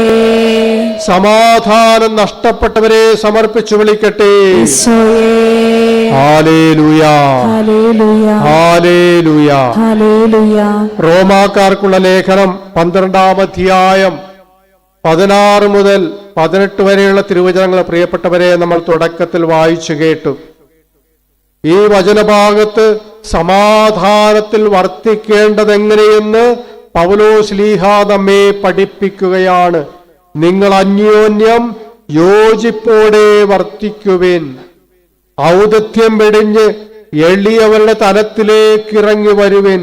സമാധാനം നഷ്ടപ്പെട്ടവരെ സമർപ്പിച്ചു വിളിക്കട്ടെ. ഈശോയേ, ഹല്ലേലൂയ, ഹല്ലേലൂയ, ഹല്ലേലൂയ. ഹല്ലേലൂയ. റോമാക്കാർക്കുള്ള ലേഖനം 12-ാം അധ്യായം 16 മുതൽ 18 വരെയുള്ള തിരുവചനങ്ങൾ പ്രിയപ്പെട്ടവരെ നമ്മൾ തുടക്കത്തിൽ വായിച്ചു കേട്ടു. ഈ വചനഭാഗത്ത് സമാധാനത്തിൽ വർത്തിക്കേണ്ടതെങ്ങനെയെന്ന് പൗലോസ് ശ്ലീഹ നമ്മെ പഠിപ്പിക്കുകയാണ്. നിങ്ങൾ അന്യോന്യം യോജിപ്പോടെ വർത്തിക്കുവിൻ. ഔദത്യം വെടിഞ്ഞ് എളിയവരുടെ തലത്തിലേക്ക് ഇറങ്ങി വരുവിൻ.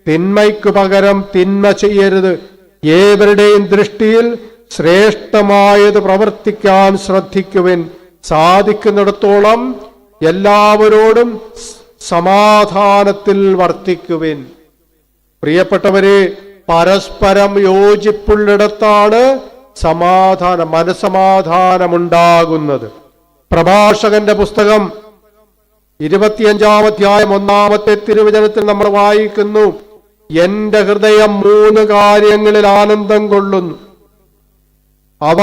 തിന്മയ്ക്കു പകരം തിന്മ ചെയ്യരുത്. ഏവരുടെയും ദൃഷ്ടിയിൽ ശ്രേഷ്ഠമായത് പ്രവർത്തിക്കാൻ ശ്രദ്ധിക്കുവിൻ. സാധിക്കുന്നിടത്തോളം എല്ലാവരോടും സമാധാനത്തിൽ വർത്തിക്കുവിൻ. പ്രിയപ്പെട്ടവരെ, പരസ്പരം യോജിപ്പുള്ളിടത്താണ് മനസമാധാനമുണ്ടാകുന്നത്. പ്രഭാഷകന്റെ പുസ്തകം 25-ാം അധ്യായം 1-ാമത്തെ തിരുവചനത്തിൽ നമ്മൾ വായിക്കുന്നു, എന്റെ ഹൃദയം 3 കാര്യങ്ങളിൽ ആനന്ദം കൊള്ളുന്നു. അവ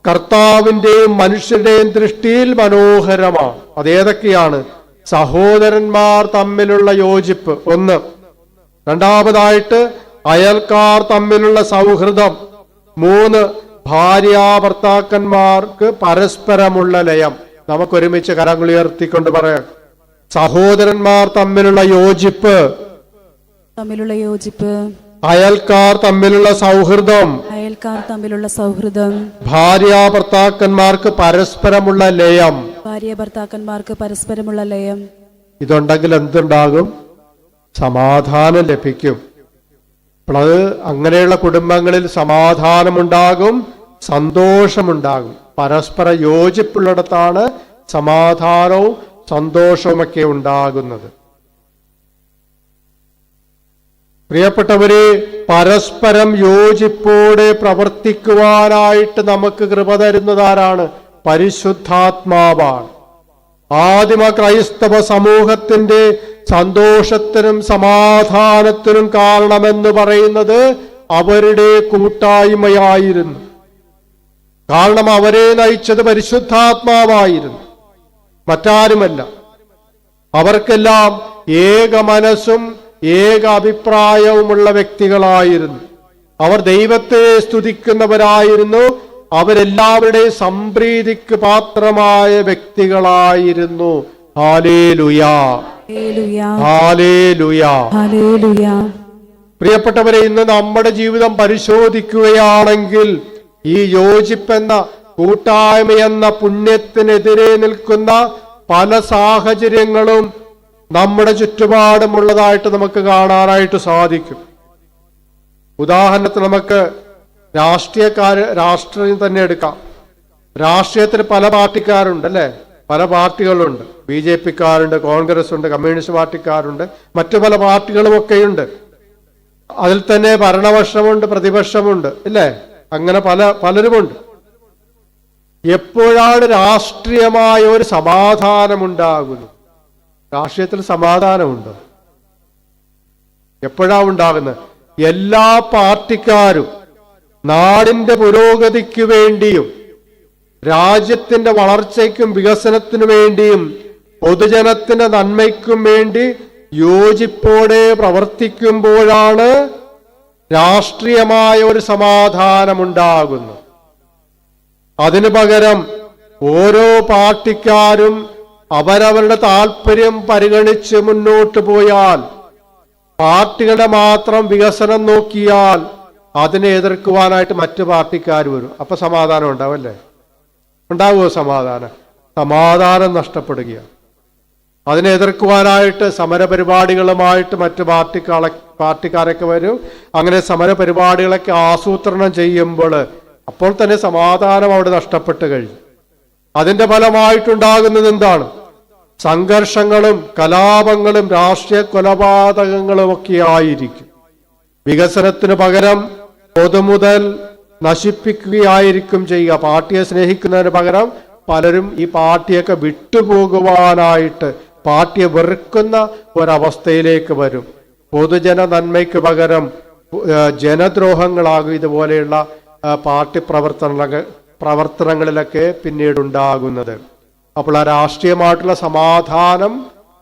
കർത്താവിന്റെയും മനുഷ്യരുടെയും ദൃഷ്ടിയിൽ മനോഹരമാണ്. അതേതൊക്കെയാണ്? സഹോദരന്മാർ തമ്മിലുള്ള യോജിപ്പ് 1, രണ്ടാമതായിട്ട് അയൽക്കാർ തമ്മിലുള്ള സൗഹൃദം, 3 ഭാര്യാഭർത്താക്കന്മാർക്ക് പരസ്പരമുള്ള ലയം. നമുക്കൊരുമിച്ച് കരങ്ങളുയർത്തിക്കൊണ്ട് പറയാം, സഹോദരന്മാർ തമ്മിലുള്ള യോജിപ്പ്, അയൽക്കാർ തമ്മിലുള്ള സൗഹൃദം, ഭാര്യാഭർത്താക്കന്മാർക്ക് പരസ്പരമുള്ള ലയം. ഇതുണ്ടെങ്കിൽ എന്തുണ്ടാകും? സമാധാനം ലഭിക്കും. അപ്പോൾ അങ്ങനെയുള്ള കുടുംബങ്ങളിൽ സമാധാനമുണ്ടാകും, സന്തോഷമുണ്ടാകും. പരസ്പര യോജിപ്പുള്ളിടത്താണ് സമാധാനവും സന്തോഷവുമൊക്കെ ഉണ്ടാകുന്നത്. പ്രിയപ്പെട്ടവരെ, പരസ്പരം യോജിപ്പോടെ പ്രവർത്തിക്കുവാനായിട്ട് നമുക്ക് കൃപ തരുന്നതാരാണ്? പരിശുദ്ധാത്മാവാണ്. ആദിമ ക്രൈസ്തവ സമൂഹത്തിന്റെ സന്തോഷത്തിനും സമാധാനത്തിനും കാരണമെന്ന് പറയുന്നത് അവരുടെ കൂട്ടായ്മയായിരുന്നു. കാരണം അവരെ നയിച്ചത് പരിശുദ്ധാത്മാവായിരുന്നു, മറ്റാരുമല്ല. അവർക്കെല്ലാം ഏക മനസ്സും ഏക അഭിപ്രായവുമുള്ള വ്യക്തികളായിരുന്നു. അവർ ദൈവത്തെ സ്തുതിക്കുന്നവരായിരുന്നു. അവരെല്ലാവരുടെയും സംപ്രീതിക്ക് പാത്രമായ വ്യക്തികളായിരുന്നു. Hallelujah, hallelujah, hallelujah. പ്രിയപ്പെട്ടവരെ, ഇന്ന് നമ്മുടെ ജീവിതം പരിശോധിക്കുകയാണെങ്കിൽ ഈ യോജിപ്പെന്ന കൂട്ടായ്മയെന്ന പുണ്യത്തിനെതിരെ നിൽക്കുന്ന പല സാഹചര്യങ്ങളും നമ്മുടെ ചുറ്റുപാടുമുള്ളതായിട്ട് നമുക്ക് കാണാനായിട്ട് സാധിക്കും. ഉദാഹരണത്തിന് നമുക്ക് രാഷ്ട്രീയം തന്നെ എടുക്കാം. രാഷ്ട്രീയത്തിൽ പല പാർട്ടിക്കാരുണ്ട്, അല്ലെ? പല പാർട്ടികളുണ്ട്. BJP-ക്കാരുണ്ട്, കോൺഗ്രസ് ഉണ്ട്, കമ്മ്യൂണിസ്റ്റ് പാർട്ടിക്കാരുണ്ട്, മറ്റു പല പാർട്ടികളുമൊക്കെയുണ്ട്. അതിൽ തന്നെ ഭരണപക്ഷമുണ്ട്, പ്രതിപക്ഷമുണ്ട്, ഇല്ലേ? അങ്ങനെ പലരുമുണ്ട്. എപ്പോഴാണ് രാഷ്ട്രീയമായ ഒരു സമാധാനമുണ്ടാകുന്നത്? രാഷ്ട്രീയത്തിൽ സമാധാനമുണ്ട്. എപ്പോഴാ ഉണ്ടാകുന്നത്? എല്ലാ പാർട്ടിക്കാരും നാടിന്റെ പുരോഗതിക്ക് വേണ്ടിയും രാജ്യത്തിന്റെ വളർച്ചയ്ക്കും വികസനത്തിനു വേണ്ടിയും പൊതുജനത്തിന്റെ നന്മയ്ക്കും വേണ്ടി യോജിപ്പോടെ പ്രവർത്തിക്കുമ്പോഴാണ് രാഷ്ട്രീയമായ ഒരു സമാധാനമുണ്ടാകുന്നത്. അതിനു പകരം ഓരോ പാർട്ടിക്കാരും അവരവരുടെ താല്പര്യം പരിഗണിച്ച് മുന്നോട്ട് പോയാൽ, പാർട്ടികളുടെ മാത്രം വികസനം നോക്കിയാൽ അതിനെ എതിർക്കുവാനായിട്ട് മറ്റു പാർട്ടിക്കാർ വരും. അപ്പൊ സമാധാനം ഉണ്ടാവല്ലേ? ഉണ്ടാവുമോ സമാധാനം? സമാധാനം നഷ്ടപ്പെടുകയാണ്. അതിനെ എതിർക്കുവാനായിട്ട് സമരപരിപാടികളുമായിട്ട് മറ്റു പാർട്ടിക്കാരൊക്കെ വരും. അങ്ങനെ സമരപരിപാടികളൊക്കെ ആസൂത്രണം ചെയ്യുമ്പോൾ അപ്പോൾ തന്നെ സമാധാനം അവിടെ നഷ്ടപ്പെട്ട് കഴിഞ്ഞു. അതിന്റെ ഫലമായിട്ടുണ്ടാകുന്നത് എന്താണ്? സംഘർഷങ്ങളും കലാപങ്ങളും രാഷ്ട്രീയ കൊലപാതകങ്ങളും ഒക്കെ ആയിരിക്കും. വികസനത്തിന് പകരം പൊതുമുതൽ നശിപ്പിക്കുകയായിരിക്കും ചെയ്യുക. പാർട്ടിയെ സ്നേഹിക്കുന്നതിന് പകരം പലരും ഈ പാർട്ടിയൊക്കെ വിട്ടുപോകുവാനായിട്ട് പാർട്ടിയെ വെറുക്കുന്ന ഒരവസ്ഥയിലേക്ക് വരും. പൊതുജന നന്മയ്ക്ക് പകരം ജനദ്രോഹങ്ങളാകും ഇതുപോലെയുള്ള പാർട്ടി പ്രവർത്തനങ്ങളിലൊക്കെ പിന്നീടുണ്ടാകുന്നത്. അപ്പോൾ ആ രാഷ്ട്രീയമായിട്ടുള്ള സമാധാനം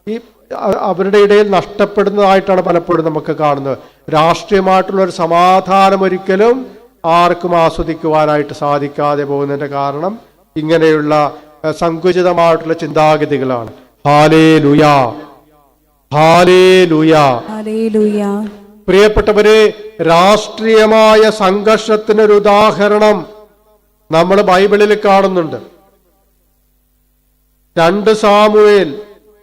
ഈ അവരുടെ ഇടയിൽ നഷ്ടപ്പെടുന്നതായിട്ടാണ് പലപ്പോഴും നമുക്ക് കാണുന്നത്. രാഷ്ട്രീയമായിട്ടുള്ള ഒരു സമാധാനം ഒരിക്കലും ആർക്കും ആസ്വദിക്കുവാനായിട്ട് സാധിക്കാതെ പോകുന്നതിന്റെ കാരണം ഇങ്ങനെയുള്ള സങ്കുചിതമായിട്ടുള്ള ചിന്താഗതികളാണ്. ഹല്ലേലൂയാ, ഹല്ലേലൂയാ, ഹല്ലേലൂയാ. പ്രിയപ്പെട്ടവരെ, രാഷ്ട്രീയമായ സംഘർഷത്തിനൊരു ഉദാഹരണം നമ്മൾ ബൈബിളിൽ കാണുന്നുണ്ട്. 2 സാമുവേൽ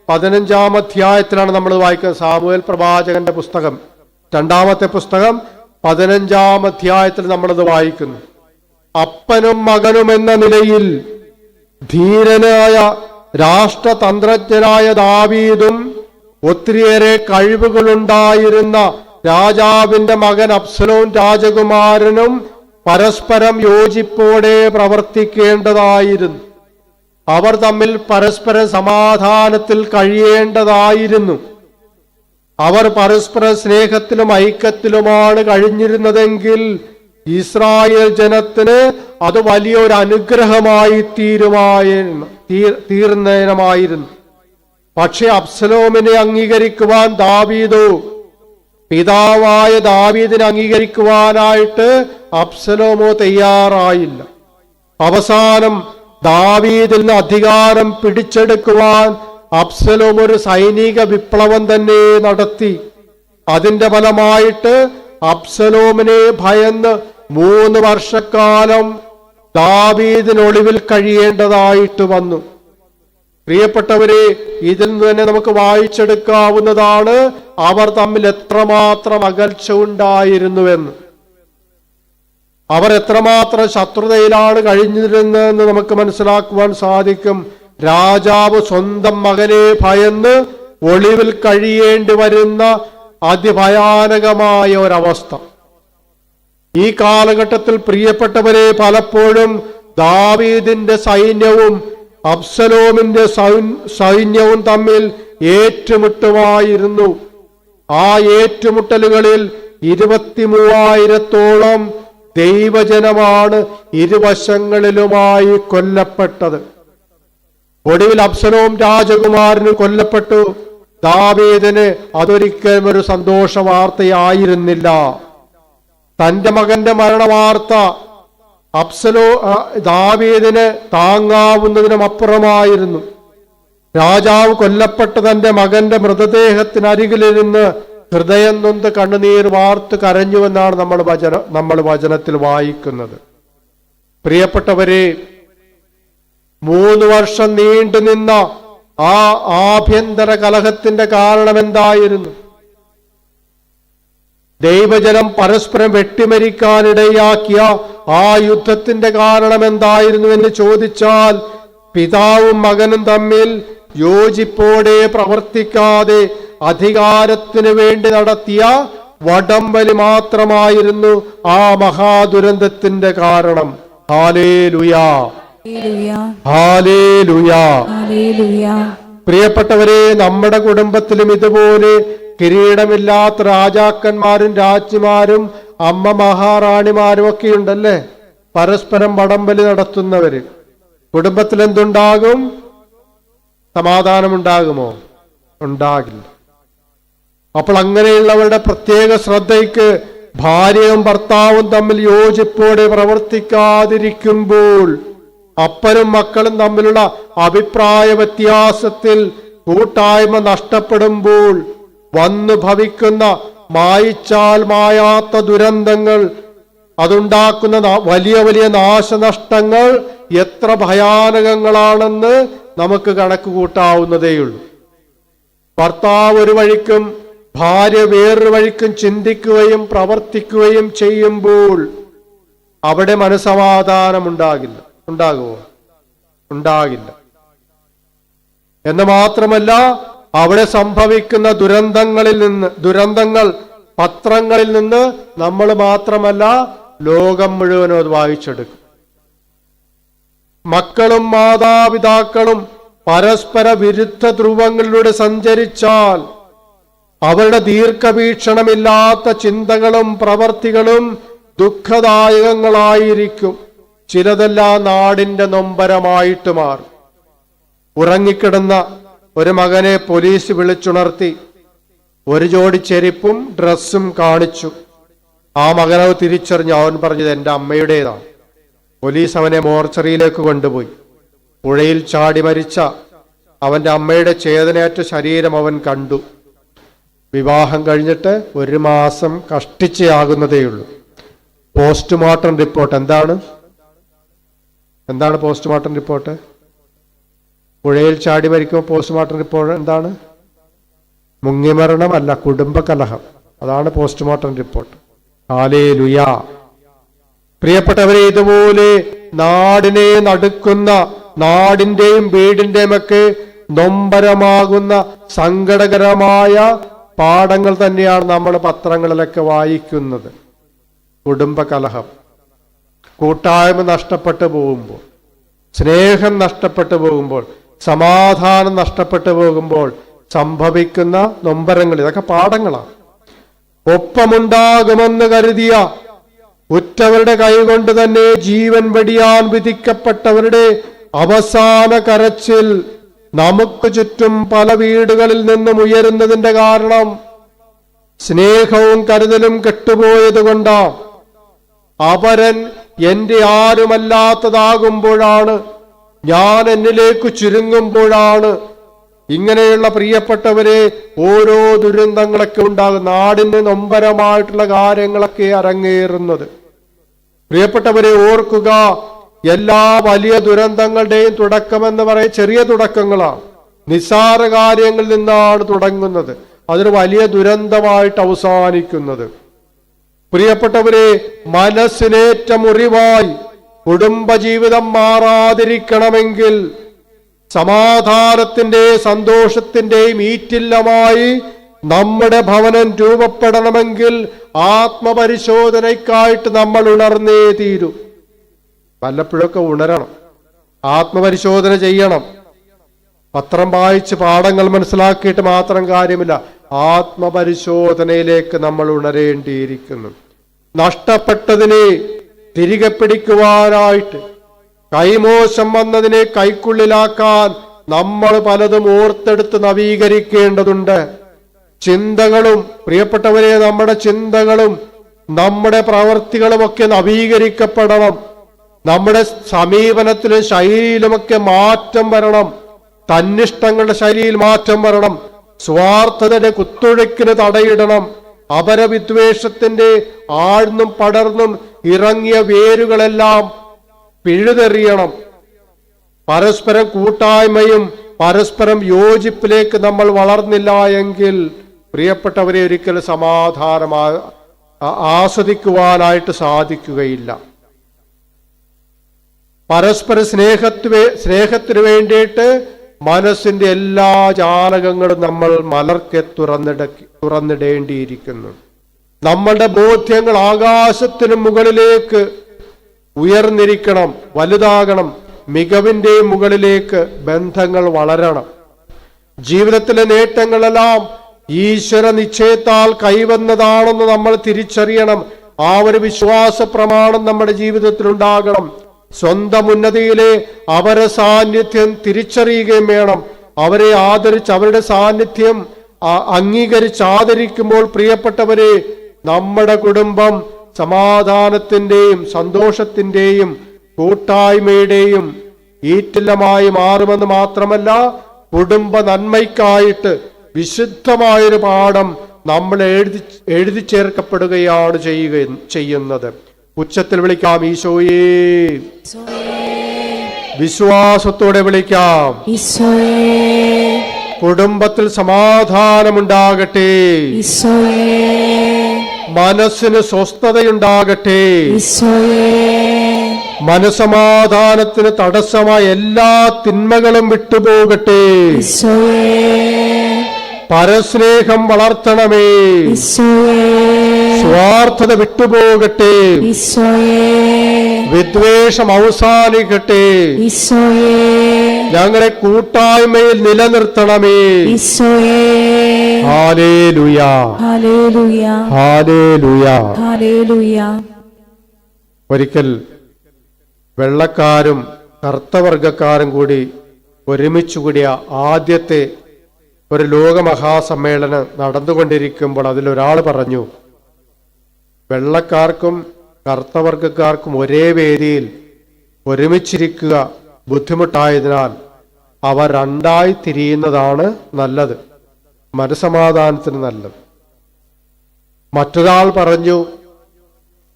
15-ാം അധ്യായത്തിലാണ് നമ്മൾ വായിക്കുന്നത്. സാമുവേൽ പ്രവാചകന്റെ പുസ്തകം 2-ാമത്തെ പുസ്തകം 15-ാം അധ്യായത്തിൽ നമ്മളത് വായിക്കുന്നു. അപ്പനും മകനും എന്ന നിലയിൽ ധീരനായ രാഷ്ട്രതന്ത്രജ്ഞനായ ദാവീദും ഒത്തിരിയേറെ കഴിവുകളുണ്ടായിരുന്ന രാജാവിന്റെ മകൻ അബ്സലോം രാജകുമാരനും പരസ്പരം യോജിപ്പോടെ പ്രവർത്തിക്കേണ്ടതായിരുന്നു. അവർ തമ്മിൽ പരസ്പര സമാധാനത്തിൽ കഴിയേണ്ടതായിരുന്നു. അവർ പരസ്പര സ്നേഹത്തിലും ഐക്യത്തിലുമാണ് കഴിഞ്ഞിരുന്നതെങ്കിൽ ഇസ്രായേൽ ജനത്തിന് അത് വലിയൊരു അനുഗ്രഹമായി തീർന്നേനമായിരുന്നു. പക്ഷെ അബ്സലോമിനെ അംഗീകരിക്കുവാൻ ദാവീദോ, പിതാവായ ദാവീദിനെ അംഗീകരിക്കുവാനായിട്ട് അബ്സലോമോ തയ്യാറായില്ല. അവസാനം ദാവീദിൽ നിന്ന് അധികാരം പിടിച്ചെടുക്കുവാൻ അബ്സലോം ഒരു സൈനിക വിപ്ലവം തന്നെ നടത്തി. അതിന്റെ ഫലമായിട്ട് അബ്സലോമിനെ ഭയന്ന് 3 വർഷക്കാലം ദാവീദിനൊളിവിൽ കഴിയേണ്ടതായിട്ട് വന്നു. പ്രിയപ്പെട്ടവരെ, ഇതിൽ നിന്ന് തന്നെ നമുക്ക് വായിച്ചെടുക്കാവുന്നതാണ് അവർ തമ്മിൽ എത്രമാത്രം അകൽച്ച ഉണ്ടായിരുന്നുവെന്ന്. അവർ എത്രമാത്രം ശത്രുതയിലാണ് കഴിഞ്ഞിരുന്നതെന്ന് നമുക്ക് മനസ്സിലാക്കുവാൻ സാധിക്കും. രാജാവ് സ്വന്തം മകനെ ഭയന്ന് ഒളിവിൽ കഴിയേണ്ടി വരുന്ന അതിഭയാനകമായ ഒരവസ്ഥ. ഈ കാലഘട്ടത്തിൽ പ്രിയപ്പെട്ടവരെ, പലപ്പോഴും ദാവീദിന്റെ സൈന്യവും അബ്സലോമിന്റെ സൈന്യവും തമ്മിൽ ഏറ്റുമുട്ടുമായിരുന്നു. ആ ഏറ്റുമുട്ടലുകളിൽ 23,000-ഓളം ദൈവജനമാണ് ഇരുവശങ്ങളിലുമായി കൊല്ലപ്പെട്ടത്. ഒടുവിൽ അബ്സലോം രാജകുമാരന് കൊല്ലപ്പെട്ടു. ദാവീദിന് അതൊരിക്കലും ഒരു സന്തോഷ വാർത്തയായിരുന്നില്ല. തന്റെ മകന്റെ മരണവാർത്ത ദാവീദിന് താങ്ങാവുന്നതിനും അപ്പുറമായിരുന്നു. രാജാവ് കൊല്ലപ്പെട്ട തന്റെ മകന്റെ മൃതദേഹത്തിനരികിലിരുന്ന് ഹൃദയം നൊന്ത് കണ്ണുനീർ വാർത്ത് കരഞ്ഞുവെന്നാണ് നമ്മൾ വചനത്തിൽ വായിക്കുന്നത്. പ്രിയപ്പെട്ടവരെ, 3 വർഷം നീണ്ടുനിന്ന ആ ആഭ്യന്തര കലഹത്തിന്റെ കാരണം എന്തായിരുന്നു? ദൈവജനം പരസ്പരം വെട്ടിമരിക്കാനിടയാക്കിയ ആ യുദ്ധത്തിന്റെ കാരണം എന്തായിരുന്നു എന്ന് ചോദിച്ചാൽ, പിതാവും മകനും തമ്മിൽ യോജിപ്പോടെ പ്രവർത്തിക്കാതെ അധികാരത്തിനു വേണ്ടി നടത്തിയ വടംവലി മാത്രമായിരുന്നു ആ മഹാദുരന്തത്തിന്റെ കാരണം. ഹല്ലേലൂയാ, ഹല്ലേലൂയാ, ഹല്ലേലൂയാ. പ്രിയപ്പെട്ടവരെ, നമ്മുടെ കുടുംബത്തിലും ഇതുപോലെ കിരീടമില്ലാത്ത രാജാക്കന്മാരും രാജ്ഞിമാരും അമ്മ മഹാറാണിമാരും ഒക്കെ ഉണ്ടല്ലേ, പരസ്പരം വടംവലി നടത്തുന്നവര്. കുടുംബത്തിൽ എന്തുണ്ടാകും? സമാധാനമുണ്ടാകുമോ? ഉണ്ടാകില്ല. അപ്പോൾ അങ്ങനെയുള്ളവരുടെ പ്രത്യേക ശ്രദ്ധയ്ക്ക് ഭാര്യയും ഭർത്താവും തമ്മിൽ യോജിപ്പോടെ പ്രവർത്തിക്കാതിരിക്കുമ്പോൾ, അപ്പനും മക്കളും തമ്മിലുള്ള അഭിപ്രായ വ്യത്യാസത്തിൽ കൂട്ടായ്മ നഷ്ടപ്പെടുമ്പോൾ വന്നു ഭവിക്കുന്ന മായിച്ചാൽ മായാത്ത ദുരന്തങ്ങൾ, അതുണ്ടാക്കുന്ന വലിയ വലിയ നാശനഷ്ടങ്ങൾ എത്ര ഭയാനകങ്ങളാണെന്ന് നമുക്ക് കണക്ക് കൂട്ടാവുന്നതേയുള്ളൂ. ഭർത്താവ് ഒരു വഴിക്കും ഭാര്യ വേറൊരു വഴിക്കും ചിന്തിക്കുകയും പ്രവർത്തിക്കുകയും ചെയ്യുമ്പോൾ അവിടെ മനസ്സമാധാനം ഉണ്ടാകില്ല. ഉണ്ടാകുമോ? ഉണ്ടാകില്ല. എന്ന് മാത്രമല്ല, അവിടെ സംഭവിക്കുന്ന ദുരന്തങ്ങൾ പത്രങ്ങളിൽ നിന്ന് നമ്മൾ മാത്രമല്ല ലോകം മുഴുവനും അത് വായിച്ചെടുക്കും. മക്കളും മാതാപിതാക്കളും പരസ്പര വിരുദ്ധ ധ്രുവങ്ങളിലൂടെ സഞ്ചരിച്ചാൽ അവരുടെ ദീർഘവീക്ഷണമില്ലാത്ത ചിന്തകളും പ്രവർത്തികളും ദുഃഖദായകങ്ങളായിരിക്കും. ചിലതെല്ലാം നാടിന്റെ നൊമ്പരമായിട്ട് മാറും. ഉറങ്ങിക്കിടന്ന ഒരു മകനെ പോലീസ് വിളിച്ചുണർത്തി ഒരു ജോഡി ചെരുപ്പും ഡ്രസ്സും കാണിച്ചു. ആ മകനവ് തിരിച്ചറിഞ്ഞു. അവൻ പറഞ്ഞത് എൻ്റെ അമ്മയുടേതാണ്. പോലീസ് അവനെ മോർച്ചറിയിലേക്ക് കൊണ്ടുപോയി. പുഴയിൽ ചാടി മരിച്ച അവന്റെ അമ്മയുടെ ചേതനയറ്റ ശരീരം അവൻ കണ്ടു. വിവാഹം കഴിഞ്ഞിട്ട് 1 മാസം കഷ്ടിച്ചാകുന്നതേയുള്ളൂ. പോസ്റ്റ്മോർട്ടം റിപ്പോർട്ട് എന്താണ് പോസ്റ്റ്മോർട്ടം റിപ്പോർട്ട്? പുഴയിൽ ചാടി മരിക്കുമ്പോൾ പോസ്റ്റ്മോർട്ടം റിപ്പോർട്ട് എന്താണ്? മുങ്ങിമരണമല്ല, കുടുംബകലഹം. അതാണ് പോസ്റ്റ്മോർട്ടം റിപ്പോർട്ട്. ഹല്ലേലൂയ. പ്രിയപ്പെട്ടവരെ, ഇതുപോലെ നാടിനെ നടുക്കുന്ന, നാടിന്റെയും വീടിന്റെയും ഒക്കെ നൊമ്പരമാകുന്ന സങ്കടകരമായ പാഠങ്ങൾ തന്നെയാണ് നമ്മൾ പത്രങ്ങളിലൊക്കെ വായിക്കുന്നത്. കുടുംബകലഹം, കൂട്ടായ്മ നഷ്ടപ്പെട്ടു പോകുമ്പോൾ, സ്നേഹം നഷ്ടപ്പെട്ടു പോകുമ്പോൾ, സമാധാനം നഷ്ടപ്പെട്ടു പോകുമ്പോൾ സംഭവിക്കുന്ന നൊമ്പരങ്ങൾ, ഇതൊക്കെ പാഠങ്ങളാണ്. ഒപ്പമുണ്ടാകുമെന്ന് കരുതിയ ഉറ്റവരുടെ കൈകൊണ്ട് തന്നെ ജീവൻ വെടിയാൻ വിധിക്കപ്പെട്ടവരുടെ അവസാന കരച്ചിൽ നമുക്ക് ചുറ്റും പല വീടുകളിൽ നിന്നും ഉയരുന്നതിന്റെ കാരണം സ്നേഹവും കരുതലും കെട്ടുപോയത് കൊണ്ടാണ്. അപരൻ എന്റെ ആരുമല്ലാത്തതാകുമ്പോഴാണ്, ഞാൻ എന്നിലേക്ക് ചുരുങ്ങുമ്പോഴാണ് ഇങ്ങനെയുള്ള പ്രിയപ്പെട്ടവരെ ഓരോ ദുരന്തങ്ങളൊക്കെ ഉണ്ടാകും. നാടിന് നൊമ്പരമായിട്ടുള്ള കാര്യങ്ങളൊക്കെ അരങ്ങേറുന്നത്. പ്രിയപ്പെട്ടവരെ, ഓർക്കുക, എല്ലാ വലിയ ദുരന്തങ്ങളുടെയും തുടക്കമെന്ന് പറയും ചെറിയ തുടക്കങ്ങളാണ്. നിസ്സാര കാര്യങ്ങളിൽ നിന്നാണ് തുടങ്ങുന്നത്, അതൊരു വലിയ ദുരന്തമായിട്ട് അവസാനിക്കുന്നത്. പ്രിയപ്പെട്ടവരെ, മനസ്സിനേറ്റ മുറിവായി കുടുംബജീവിതം മാറാതിരിക്കണമെങ്കിൽ, സമാധാനത്തിന്റെയും സന്തോഷത്തിന്റെയും ഈറ്റില്ലമായി നമ്മുടെ ഭവനം രൂപപ്പെടണമെങ്കിൽ ആത്മപരിശോധനയ്ക്കായിട്ട് നമ്മൾ ഉണർന്നേ തീരൂ. വല്ലപ്പോഴൊക്കെ ഉണരണം, ആത്മപരിശോധന ചെയ്യണം. പത്രം വായിച്ച് പാഠങ്ങൾ മനസ്സിലാക്കിയിട്ട് മാത്രം കാര്യമില്ല, ആത്മപരിശോധനയിലേക്ക് നമ്മൾ ഉണരേണ്ടിയിരിക്കുന്നു. നഷ്ടപ്പെട്ടതിനെ തിരികെ പിടിക്കുവാനായിട്ട്, കൈമോശം വന്നതിനെ കൈക്കുള്ളിലാക്കാൻ നമ്മൾ പലതും ഓർത്തെടുത്ത് നവീകരിക്കേണ്ടതുണ്ട്. ചിന്തകളും, പ്രിയപ്പെട്ടവരെ, നമ്മുടെ ചിന്തകളും നമ്മുടെ പ്രവർത്തികളുമൊക്കെ നവീകരിക്കപ്പെടണം. നമ്മുടെ സമീപനത്തിലും ശൈലിയിലുമൊക്കെ മാറ്റം വരണം. തന്നിഷ്ടങ്ങളുടെ ശൈലിയിൽ മാറ്റം വരണം. സ്വാർത്ഥതയുടെ കുത്തൊഴുക്കിന് തടയിടണം. അപരവിദ്വേഷത്തിന്റെ ആഴ്ന്നും പടർന്നും ഇറങ്ങിയ വേരുകളെല്ലാം പിഴുതെറിയണം. പരസ്പരം കൂട്ടായ്മയും പരസ്പരം യോജിപ്പിലേക്ക് നമ്മൾ വളർന്നില്ല എങ്കിൽ, പ്രിയപ്പെട്ടവരെ, ഒരിക്കലും സമാധാനം ആസ്വദിക്കുവാനായിട്ട് സാധിക്കുകയില്ല. പരസ്പര സ്നേഹത്തിന് വേണ്ടിയിട്ട് മനസ്സിന്റെ എല്ലാ ജാലകങ്ങളും നമ്മൾ മലർക്കെ തുറന്നിടേണ്ടിയിരിക്കുന്നു. നമ്മളുടെ ബോധ്യങ്ങൾ ആകാശത്തിന് മുകളിലേക്ക് ഉയർന്നിരിക്കണം, വലുതാകണം. മികവിന്റെ മുകളിലേക്ക് ബന്ധങ്ങൾ വളരണം. ജീവിതത്തിലെ നേട്ടങ്ങളെല്ലാം ഈശ്വര നിശ്ചയത്താൽ കൈവന്നതാണെന്ന് നമ്മൾ തിരിച്ചറിയണം. ആ ഒരു വിശ്വാസ പ്രമാണം നമ്മുടെ ജീവിതത്തിൽ ഉണ്ടാകണം. സ്വന്തം ഉന്നതിയിലെ അവരെ സാന്നിധ്യം തിരിച്ചറിയുകയും വേണം. അവരെ ആദരിച്ച്, അവരുടെ സാന്നിധ്യം അംഗീകരിച്ച് ആദരിക്കുമ്പോൾ, പ്രിയപ്പെട്ടവരെ, നമ്മുടെ കുടുംബം സമാധാനത്തിന്റെയും സന്തോഷത്തിന്റെയും കൂട്ടായ്മയുടെയും ഈറ്റില്ലമായി മാറുമെന്ന് മാത്രമല്ല, കുടുംബ നന്മയ്ക്കായിട്ട് വിശുദ്ധമായൊരു പാഠം നമ്മൾ എഴുതി ചേർക്കപ്പെടുകയാണ് ചെയ്യുന്നത്. ഉച്ചത്തിൽ വിളിക്കാം, ഈശോയേ. വിശ്വാസത്തോടെ വിളിക്കാം, ഈശോയേ. കുടുംബത്തിൽ സമാധാനമുണ്ടാകട്ടെ, ഈശോയേ. മനസ്സിന് സ്വസ്ഥതയുണ്ടാകട്ടെ, ഈശോയേ. മനസമാധാനത്തിന് തടസ്സമായ എല്ലാ തിന്മകളും വിട്ടുപോകട്ടെ, ഈശോയേ. പരസ്നേഹം വളർത്തണമേ, ഈശോയേ. സ്വാർത്ഥത വിട്ടുപോകട്ടെ, ഈശോയേ. വിദ്വേഷം അവസാനിക്കട്ടെ, ഈശോയേ. ഞങ്ങളെ കൂട്ടായ്മയിൽ നിലനിർത്തണമേ, ഈശോയേ. Hallelujah, hallelujah, hallelujah. ഹല്ലേലൂയ. ഒരിക്കൽ വെള്ളക്കാരും കറുത്തവർഗക്കാരും കൂടി ഒരുമിച്ചുകൂടിയ ആദ്യത്തെ ഒരു ലോകമഹാസമ്മേളനം നടന്നുകൊണ്ടിരിക്കുമ്പോൾ അതിലൊരാൾ പറഞ്ഞു, വെള്ളക്കാർക്കും കറുത്തവർഗക്കാർക്കും ഒരേ വേദിയിൽ ഒരുമിച്ചിരിക്കുക ബുദ്ധിമുട്ടായതിനാൽ അവ രണ്ടായി തിരിയുന്നതാണ് നല്ലത്, മനസമാധാനത്തിന് നല്ലത്. മറ്റൊരാൾ പറഞ്ഞു,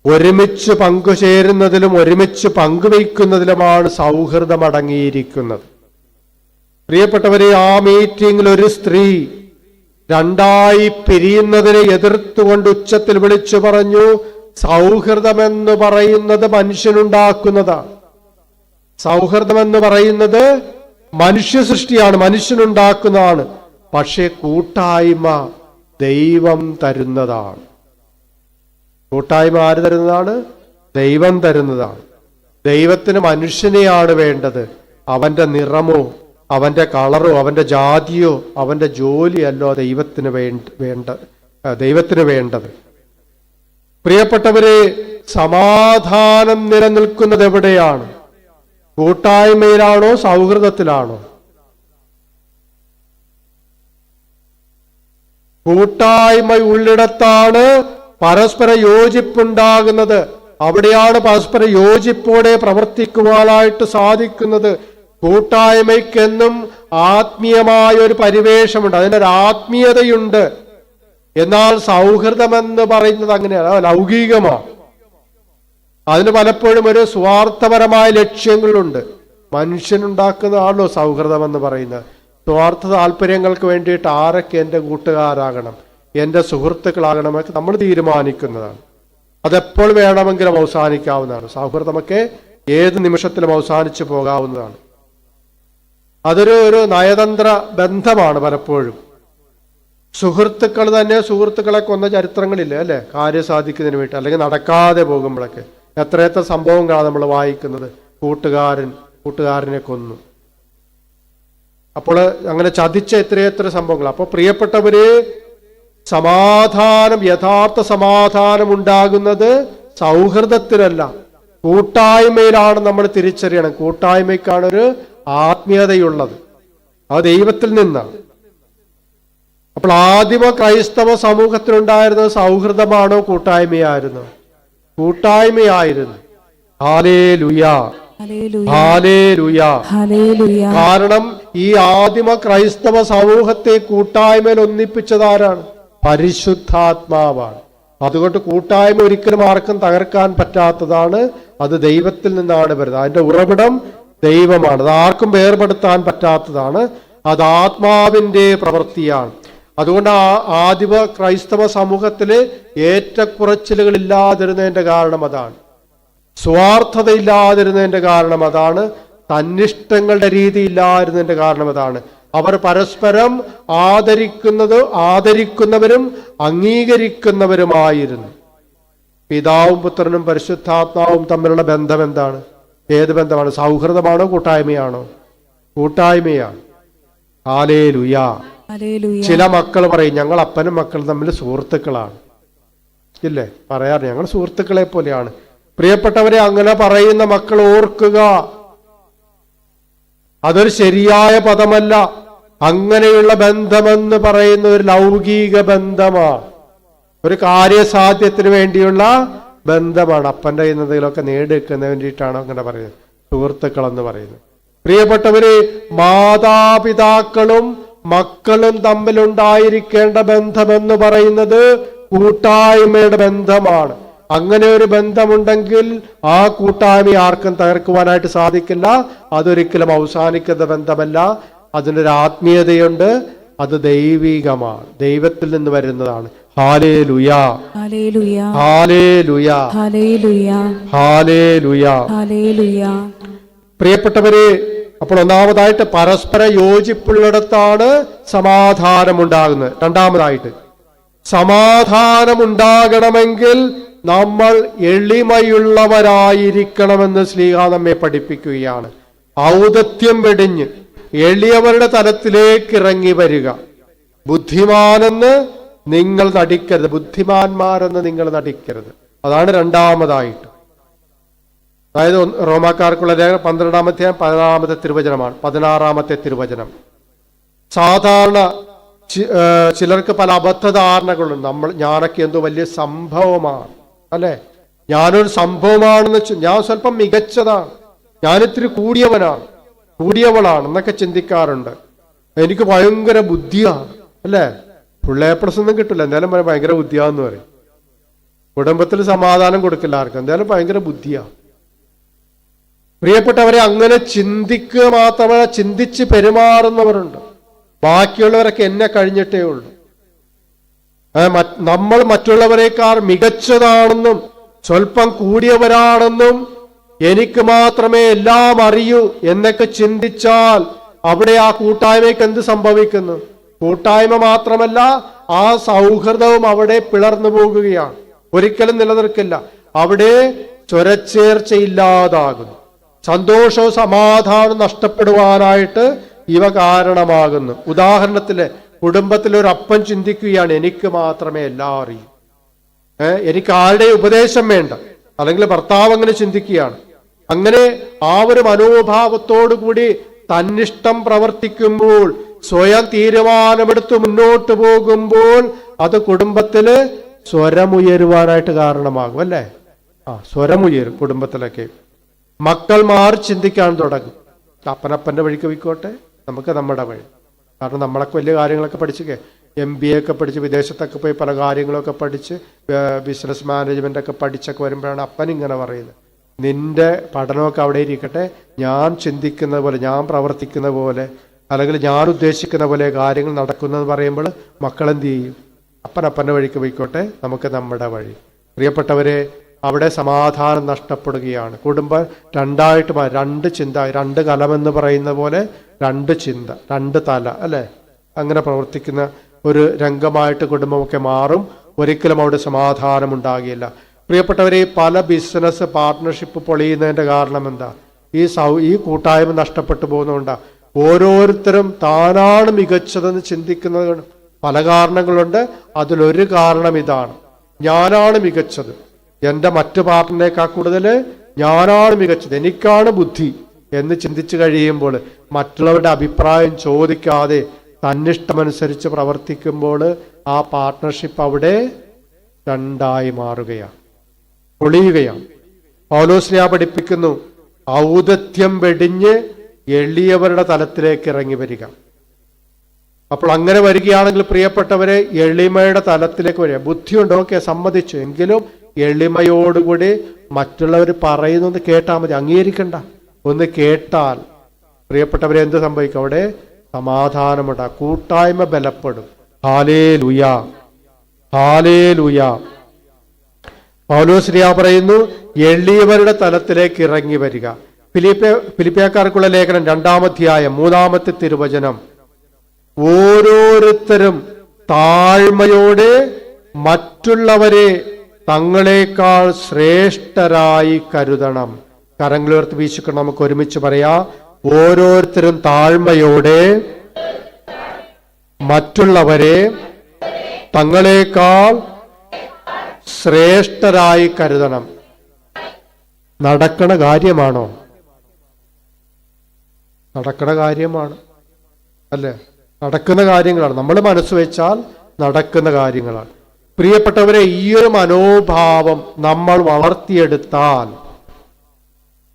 ഒരുമിച്ച് പങ്കുചേരുന്നതിലും ഒരുമിച്ച് പങ്കുവയ്ക്കുന്നതിലുമാണ് സൗഹൃദം അടങ്ങിയിരിക്കുന്നത്. പ്രിയപ്പെട്ടവരെ, ആ മീറ്റിംഗിൽ ഒരു സ്ത്രീ രണ്ടായി പിരിയുന്നതിനെ എതിർത്തുകൊണ്ട് ഉച്ചത്തിൽ വിളിച്ചു പറഞ്ഞു, സൗഹൃദമെന്ന് പറയുന്നത് മനുഷ്യനുണ്ടാക്കുന്നതാണ്. സൗഹൃദമെന്ന് പറയുന്നത് മനുഷ്യ സൃഷ്ടിയാണ്, മനുഷ്യനുണ്ടാക്കുന്നതാണ്. പക്ഷേ കൂട്ടായ്മ ദൈവം തരുന്നതാണ്. കൂട്ടായ്മ ആര് തരുന്നതാണ്? ദൈവം തരുന്നതാണ്. ദൈവത്തിന് മനുഷ്യനെയാണ് വേണ്ടത്. അവന്റെ നിറമോ അവന്റെ കളറോ അവന്റെ ജാതിയോ അവന്റെ ജോലിയല്ലോ ദൈവത്തിന് വേണ്ടത്. പ്രിയപ്പെട്ടവരെ, സമാധാനം നിലനിൽക്കുന്നത് എവിടെയാണ്? കൂട്ടായ്മയിലാണോ സൗഹൃദത്തിലാണോ? കൂട്ടായ്മ ഉള്ളിടത്താണ് പരസ്പര യോജിപ്പുണ്ടാകുന്നത്. അവിടെയാണ് പരസ്പര യോജിപ്പോടെ പ്രവർത്തിക്കുവാനായിട്ട് സാധിക്കുന്നത്. കൂട്ടായ്മയ്ക്കെന്നും ആത്മീയമായ ഒരു പരിവേഷമുണ്ട്, അതിനൊരു ആത്മീയതയുണ്ട്. എന്നാൽ സൗഹൃദമെന്ന് പറയുന്നത് അങ്ങനെയാണ്, ലൗകികമാണ്. അതിന് പലപ്പോഴും ഒരു സ്വാർത്ഥപരമായ ലക്ഷ്യങ്ങളുണ്ട്. മനുഷ്യനുണ്ടാക്കുന്നതാണല്ലോ സൗഹൃദം എന്ന് പറയുന്നത്. സ്വാർത്ഥ താല്പര്യങ്ങൾക്ക് വേണ്ടിയിട്ട് ആരൊക്കെ എൻ്റെ കൂട്ടുകാരാകണം, എൻ്റെ സുഹൃത്തുക്കളാകണമെന്നൊക്കെ നമ്മൾ തീരുമാനിക്കുന്നതാണ്. അതെപ്പോൾ വേണമെങ്കിലും അവസാനിക്കാവുന്നതാണ്. സൗഹൃദമൊക്കെ ഏത് നിമിഷത്തിലും അവസാനിച്ചു പോകാവുന്നതാണ്. അതൊരു നയതന്ത്ര ബന്ധമാണ്. പലപ്പോഴും സുഹൃത്തുക്കൾ തന്നെ സുഹൃത്തുക്കളെ കൊന്ന ചരിത്രങ്ങളില്ല അല്ലെ? കാര്യം സാധിക്കുന്നതിന് വേണ്ടി, അല്ലെങ്കിൽ നടക്കാതെ പോകുമ്പോഴൊക്കെ എത്രയെത്ര സംഭവങ്ങളാണ് നമ്മൾ വായിക്കുന്നത്. കൂട്ടുകാരനെ കൊന്നു. അപ്പോൾ അങ്ങനെ ചതിച്ച എത്രയെത്ര സംഭവങ്ങൾ. അപ്പോൾ പ്രിയപ്പെട്ടവര്, സമാധാനം, യഥാർത്ഥ സമാധാനം ഉണ്ടാകുന്നത് സൗഹൃദത്തിലല്ല, കൂട്ടായ്മയിലാണ്. നമ്മൾ തിരിച്ചറിയണം, കൂട്ടായ്മയ്ക്കാണൊരു ആത്മീയതയുള്ളത്. അത് ദൈവത്തിൽ നിന്നാണ്. അപ്പോൾ ആദിമ ക്രൈസ്തവ സമൂഹത്തിലുണ്ടായിരുന്നത് സൗഹൃദമാണോ കൂട്ടായ്മയായിരുന്നോ? കൂട്ടായ്മയായിരുന്നു. Hallelujah, hallelujah, hallelujah. കാരണം ഈ ആദിമ ക്രൈസ്തവ സമൂഹത്തെ കൂട്ടായ്മയിൽ ഒന്നിപ്പിച്ചതാരാണ്? പരിശുദ്ധാത്മാവാണ്. അതുകൊണ്ട് കൂട്ടായ്മ ഒരിക്കലും ആർക്കും തകർക്കാൻ പറ്റാത്തതാണ്. അത് ദൈവത്തിൽ നിന്നാണ് വരുന്നത്. അതിന്റെ ഉറവിടം ദൈവമാണ്. അത് ആർക്കും വേർപെടുത്താൻ പറ്റാത്തതാണ്. അത് ആത്മാവിന്റെ പ്രവൃത്തിയാണ്. അതുകൊണ്ട് ആദിമ ക്രൈസ്തവ സമൂഹത്തില് ഏറ്റക്കുറച്ചിലുകൾ ഇല്ലാതിരുന്നതിന്റെ കാരണം അതാണ്. സ്വാർത്ഥതയില്ലാതിരുന്നതിന്റെ കാരണം അതാണ്. തന്നിഷ്ടങ്ങളുടെ രീതി ഇല്ലാതിരുന്നതിന്റെ കാരണം അതാണ്. അവർ പരസ്പരം ആദരിക്കുന്നവരും അംഗീകരിക്കുന്നവരുമായിരുന്നു. പിതാവും പുത്രനും പരിശുദ്ധാത്മാവും തമ്മിലുള്ള ബന്ധം എന്താണ്? ഏത് ബന്ധമാണ്? സൗഹൃദമാണോ കൂട്ടായ്മയാണോ? കൂട്ടായ്മയാണ്. ഹല്ലേലൂയ. ചില മക്കൾ പറയും, ഞങ്ങൾ അപ്പനും മക്കളും തമ്മിൽ സുഹൃത്തുക്കളാണ്. ഇല്ലേ? പറയാറ് ഞങ്ങൾ സുഹൃത്തുക്കളെ പോലെയാണ്. പ്രിയപ്പെട്ടവരെ, അങ്ങനെ പറയുന്ന മക്കൾ ഓർക്കുക, അതൊരു ശരിയായ പദമല്ല. അങ്ങനെയുള്ള ബന്ധമെന്ന് പറയുന്ന ഒരു ലൗകിക ബന്ധമാണ്, ഒരു കാര്യസാധ്യത്തിന് വേണ്ടിയുള്ള ബന്ധമാണ്. അപ്പൻ്റെ എന്തെങ്കിലുമൊക്കെ നേടിയെടുക്കുന്നതിന് വേണ്ടിയിട്ടാണ് അങ്ങനെ പറയുന്നത് സുഹൃത്തുക്കൾ എന്ന് പറയുന്നത്. പ്രിയപ്പെട്ടവര്, മാതാപിതാക്കളും മക്കളും തമ്മിലുണ്ടായിരിക്കേണ്ട ബന്ധമെന്ന് പറയുന്നത് കൂട്ടായ്മയുടെ ബന്ധമാണ്. അങ്ങനെ ഒരു ബന്ധമുണ്ടെങ്കിൽ ആ കൂട്ടായ്മ ആർക്കും തകർക്കുവാനായിട്ട് സാധിക്കില്ല. അതൊരിക്കലും അവസാനിക്കുന്ന ബന്ധമല്ല. അതിനൊരു ആത്മീയതയുണ്ട്. അത് ദൈവികമാണ്, ദൈവത്തിൽ നിന്ന് വരുന്നതാണ്. Hallelujah, hallelujah, hallelujah, hallelujah, hallelujah. പ്രിയപ്പെട്ടവരെ, അപ്പോൾ ഒന്നാമതായിട്ട് പരസ്പര യോജിപ്പുള്ളിടത്താണ് സമാധാനമുണ്ടാകുന്നത്. രണ്ടാമതായിട്ട്, സമാധാനമുണ്ടാകണമെങ്കിൽ നമ്മൾ എളിമയുള്ളവരായിരിക്കണമെന്ന് ശ്ലീഹാ നമ്മെ പഠിപ്പിക്കുകയാണ്. ഔദത്യം വെടിഞ്ഞ് എളിയവരുടെ തലത്തിലേക്ക് ഇറങ്ങി വരിക. ബുദ്ധിമാനെന്ന് നിങ്ങൾ നടിക്കരുത്, ബുദ്ധിമാന്മാരെന്ന് നിങ്ങൾ നടിക്കരുത്. അതാണ് രണ്ടാമതായിട്ട്. അതായത് റോമാക്കാർക്കുള്ള ലേഖനം 12-ാമത്തെ 16-ാമത്തെ തിരുവചനമാണ്. 16-ാമത്തെ തിരുവചനം. സാധാരണ ചിലർക്ക് പല അബദ്ധധാരണകളുണ്ട്. ഞാനൊക്കെ എന്തോ വലിയ സംഭവമാണ്, അല്ലെ, ഞാനൊരു സംഭവമാണെന്ന് ഞാൻ സ്വല്പം മികച്ചതാണ്, ഞാനിത്തിരി കൂടിയവളാണ് എന്നൊക്കെ ചിന്തിക്കാറുണ്ട്. എനിക്ക് ഭയങ്കര ബുദ്ധിയാണ്, അല്ലെ, ഫുൾ എ പ്ലസ് ഒന്നും കിട്ടില്ല, എന്തായാലും ഭയങ്കര ബുദ്ധിയാന്ന് പറയും. കുടുംബത്തിൽ സമാധാനം കൊടുക്കില്ല ആർക്കും, എന്തായാലും ഭയങ്കര ബുദ്ധിയാണ്. പ്രിയപ്പെട്ടവരെ, അങ്ങനെ ചിന്തിക്കുക മാത്രമല്ല, ചിന്തിച്ച് പെരുമാറുന്നവരുണ്ട്. ബാക്കിയുള്ളവരൊക്കെ എന്നെ കഴിഞ്ഞിട്ടേ ഉള്ളൂ, നമ്മൾ മറ്റുള്ളവരെക്കാൾ മികച്ചതാണെന്നും സ്വല്പം കൂടിയവരാണെന്നും എനിക്ക് മാത്രമേ എല്ലാം അറിയൂ എന്നൊക്കെ ചിന്തിച്ചാൽ അവിടെ ആ കൂട്ടായ്മയ്ക്ക് എന്ത് സംഭവിക്കുന്നു? കൂട്ടായ്മ മാത്രമല്ല, ആ സൗഹൃദവും അവിടെ പിളർന്നു പോകുകയാണ്, ഒരിക്കലും നിലനിൽക്കില്ല. അവിടെ സ്വരച്ചേർച്ചയില്ലാതാകുന്നു, സന്തോഷവും സമാധാനവും നഷ്ടപ്പെടുവാനായിട്ട് ഇവ കാരണമാകുന്നു. ഉദാഹരണത്തിന്, കുടുംബത്തിലൊരു അപ്പൻ ചിന്തിക്കുകയാണ്, എനിക്ക് മാത്രമേ എല്ലാം അറിയൂ, എനിക്ക് ആരുടെ ഉപദേശം വേണ്ട. അല്ലെങ്കിൽ ഭർത്താവ് അങ്ങനെ ചിന്തിക്കുകയാണ്. അങ്ങനെ ആ ഒരു മനോഭാവത്തോടു കൂടി തന്നിഷ്ടം പ്രവർത്തിക്കുമ്പോൾ, സ്വയം തീരുമാനമെടുത്ത് മുന്നോട്ട് പോകുമ്പോൾ അത് കുടുംബത്തില് സ്വരമുയരുവാനായിട്ട് കാരണമാകും, അല്ലേ? സ്വരമുയരും കുടുംബത്തിലൊക്കെ. മക്കൾ മാറി ചിന്തിക്കാൻ തുടങ്ങും. അപ്പനപ്പന്റെ വഴിക്ക് പോയിക്കോട്ടെ, നമുക്ക് നമ്മുടെ വഴി. കാരണം നമ്മളൊക്കെ വലിയ കാര്യങ്ങളൊക്കെ പഠിച്ച് MBA ഒക്കെ പഠിച്ച് വിദേശത്തൊക്കെ പോയി പല കാര്യങ്ങളൊക്കെ പഠിച്ച് ബിസിനസ് മാനേജ്മെന്റ് ഒക്കെ പഠിച്ചൊക്കെ വരുമ്പോഴാണ് അപ്പൻ ഇങ്ങനെ പറയുന്നത്, നിന്റെ പഠനമൊക്കെ അവിടെ ഇരിക്കട്ടെ, ഞാൻ ചിന്തിക്കുന്ന പോലെ, ഞാൻ പ്രവർത്തിക്കുന്ന പോലെ, അല്ലെങ്കിൽ ഞാൻ ഉദ്ദേശിക്കുന്ന പോലെ കാര്യങ്ങൾ നടക്കുന്നതെന്ന് പറയുമ്പോൾ മക്കളെന്ത് ചെയ്യും? അപ്പനപ്പൻ്റെ വഴിക്ക് പോയിക്കോട്ടെ, നമുക്ക് നമ്മുടെ വഴി. പ്രിയപ്പെട്ടവരെ, അവിടെ സമാധാനം നഷ്ടപ്പെടുകയാണ്. കുടുംബം രണ്ടായിട്ട് രണ്ട് ചിന്ത, രണ്ട് കലമെന്ന് പറയുന്ന പോലെ രണ്ട് ചിന്ത, രണ്ട് തല, അല്ലെ? അങ്ങനെ പ്രവർത്തിക്കുന്ന ഒരു രംഗമായിട്ട് കുടുംബമൊക്കെ മാറും. ഒരിക്കലും അവിടെ സമാധാനം ഉണ്ടാകില്ല. പ്രിയപ്പെട്ടവരെ, പല ബിസിനസ് പാർട്ട്ണർഷിപ്പ് പൊളിയുന്നതിന്റെ കാരണം എന്താ? ഈ കൂട്ടായ്മ നഷ്ടപ്പെട്ടു പോകുന്നതുകൊണ്ടാ. ഓരോരുത്തരും താനാണ് മികച്ചതെന്ന് ചിന്തിക്കുന്നത് പല കാരണങ്ങളുണ്ട്. അതിലൊരു കാരണം ഇതാണ്, ഞാനാണ് മികച്ചത്, എൻ്റെ മറ്റു പാർട്ട്ണറിനേക്കാൾ കൂടുതൽ ഞാനാണ് മികച്ചത്, എനിക്കാണ് ബുദ്ധി എന്ന് ചിന്തിച്ചു കഴിയുമ്പോൾ, മറ്റുള്ളവരുടെ അഭിപ്രായം ചോദിക്കാതെ തന്നിഷ്ടമനുസരിച്ച് പ്രവർത്തിക്കുമ്പോൾ ആ പാർട്ട്ണർഷിപ്പ് അവിടെ രണ്ടായി മാറുകയാണ്, പൊളിയുകയാണ്. പൗലോസ്ലീഹ പഠിപ്പിക്കുന്നു, ഔദത്യം വെടിഞ്ഞ് എളിയവരുടെ തലത്തിലേക്ക് ഇറങ്ങി വരിക. അപ്പോൾ അങ്ങനെ വരികയാണെങ്കിൽ പ്രിയപ്പെട്ടവരെ, എളിമയുടെ തലത്തിലേക്ക് വരിക. ബുദ്ധിയുണ്ട്, ഓക്കെ, സമ്മതിച്ചു, എങ്കിലും എളിമയോടുകൂടി മറ്റുള്ളവർ പറയുന്നത് കേട്ടാൽ മതി, അംഗീകരിക്കണ്ട. ഒന്ന് കേട്ടാൽ പ്രിയപ്പെട്ടവരെ എന്ത് സംഭവിക്കും? അവിടെ സമാധാനമുണ്ടാകും, കൂട്ടായ്മ ബലപ്പെടും. Hallelujah, hallelujah. പൗലോസ്ലീഹ പറയുന്നു, എളിയവരുടെ തലത്തിലേക്ക് ഇറങ്ങി വരിക. ഫിലിപ്പിയക്കാർക്കുള്ള ലേഖനം 2-ാം അധ്യായം 3-ാമത്തെ തിരുവചനം, ഓരോരുത്തരും താഴ്മയോടെ മറ്റുള്ളവരെ തങ്ങളെക്കാൾ ശ്രേഷ്ഠരായി കരുതണം. കരങ്ങളുയർത്തി വീശിക്കണം, നമുക്ക് ഒരുമിച്ച് പറയാം. ഓരോരുത്തരും താഴ്മയോടെ മറ്റുള്ളവരെ തങ്ങളെക്കാൾ ശ്രേഷ്ഠരായി കരുതണം. നടക്കണ കാര്യമാണോ? നടക്കണ കാര്യമാണ്, അല്ലേ? നടക്കുന്ന കാര്യങ്ങളാണ്. നമ്മൾ മനസ്സ് വെച്ചാൽ നടക്കുന്ന കാര്യങ്ങളാണ്. പ്രിയപ്പെട്ടവരെ, ഈ ഒരു മനോഭാവം നമ്മൾ വളർത്തിയെടുത്താൽ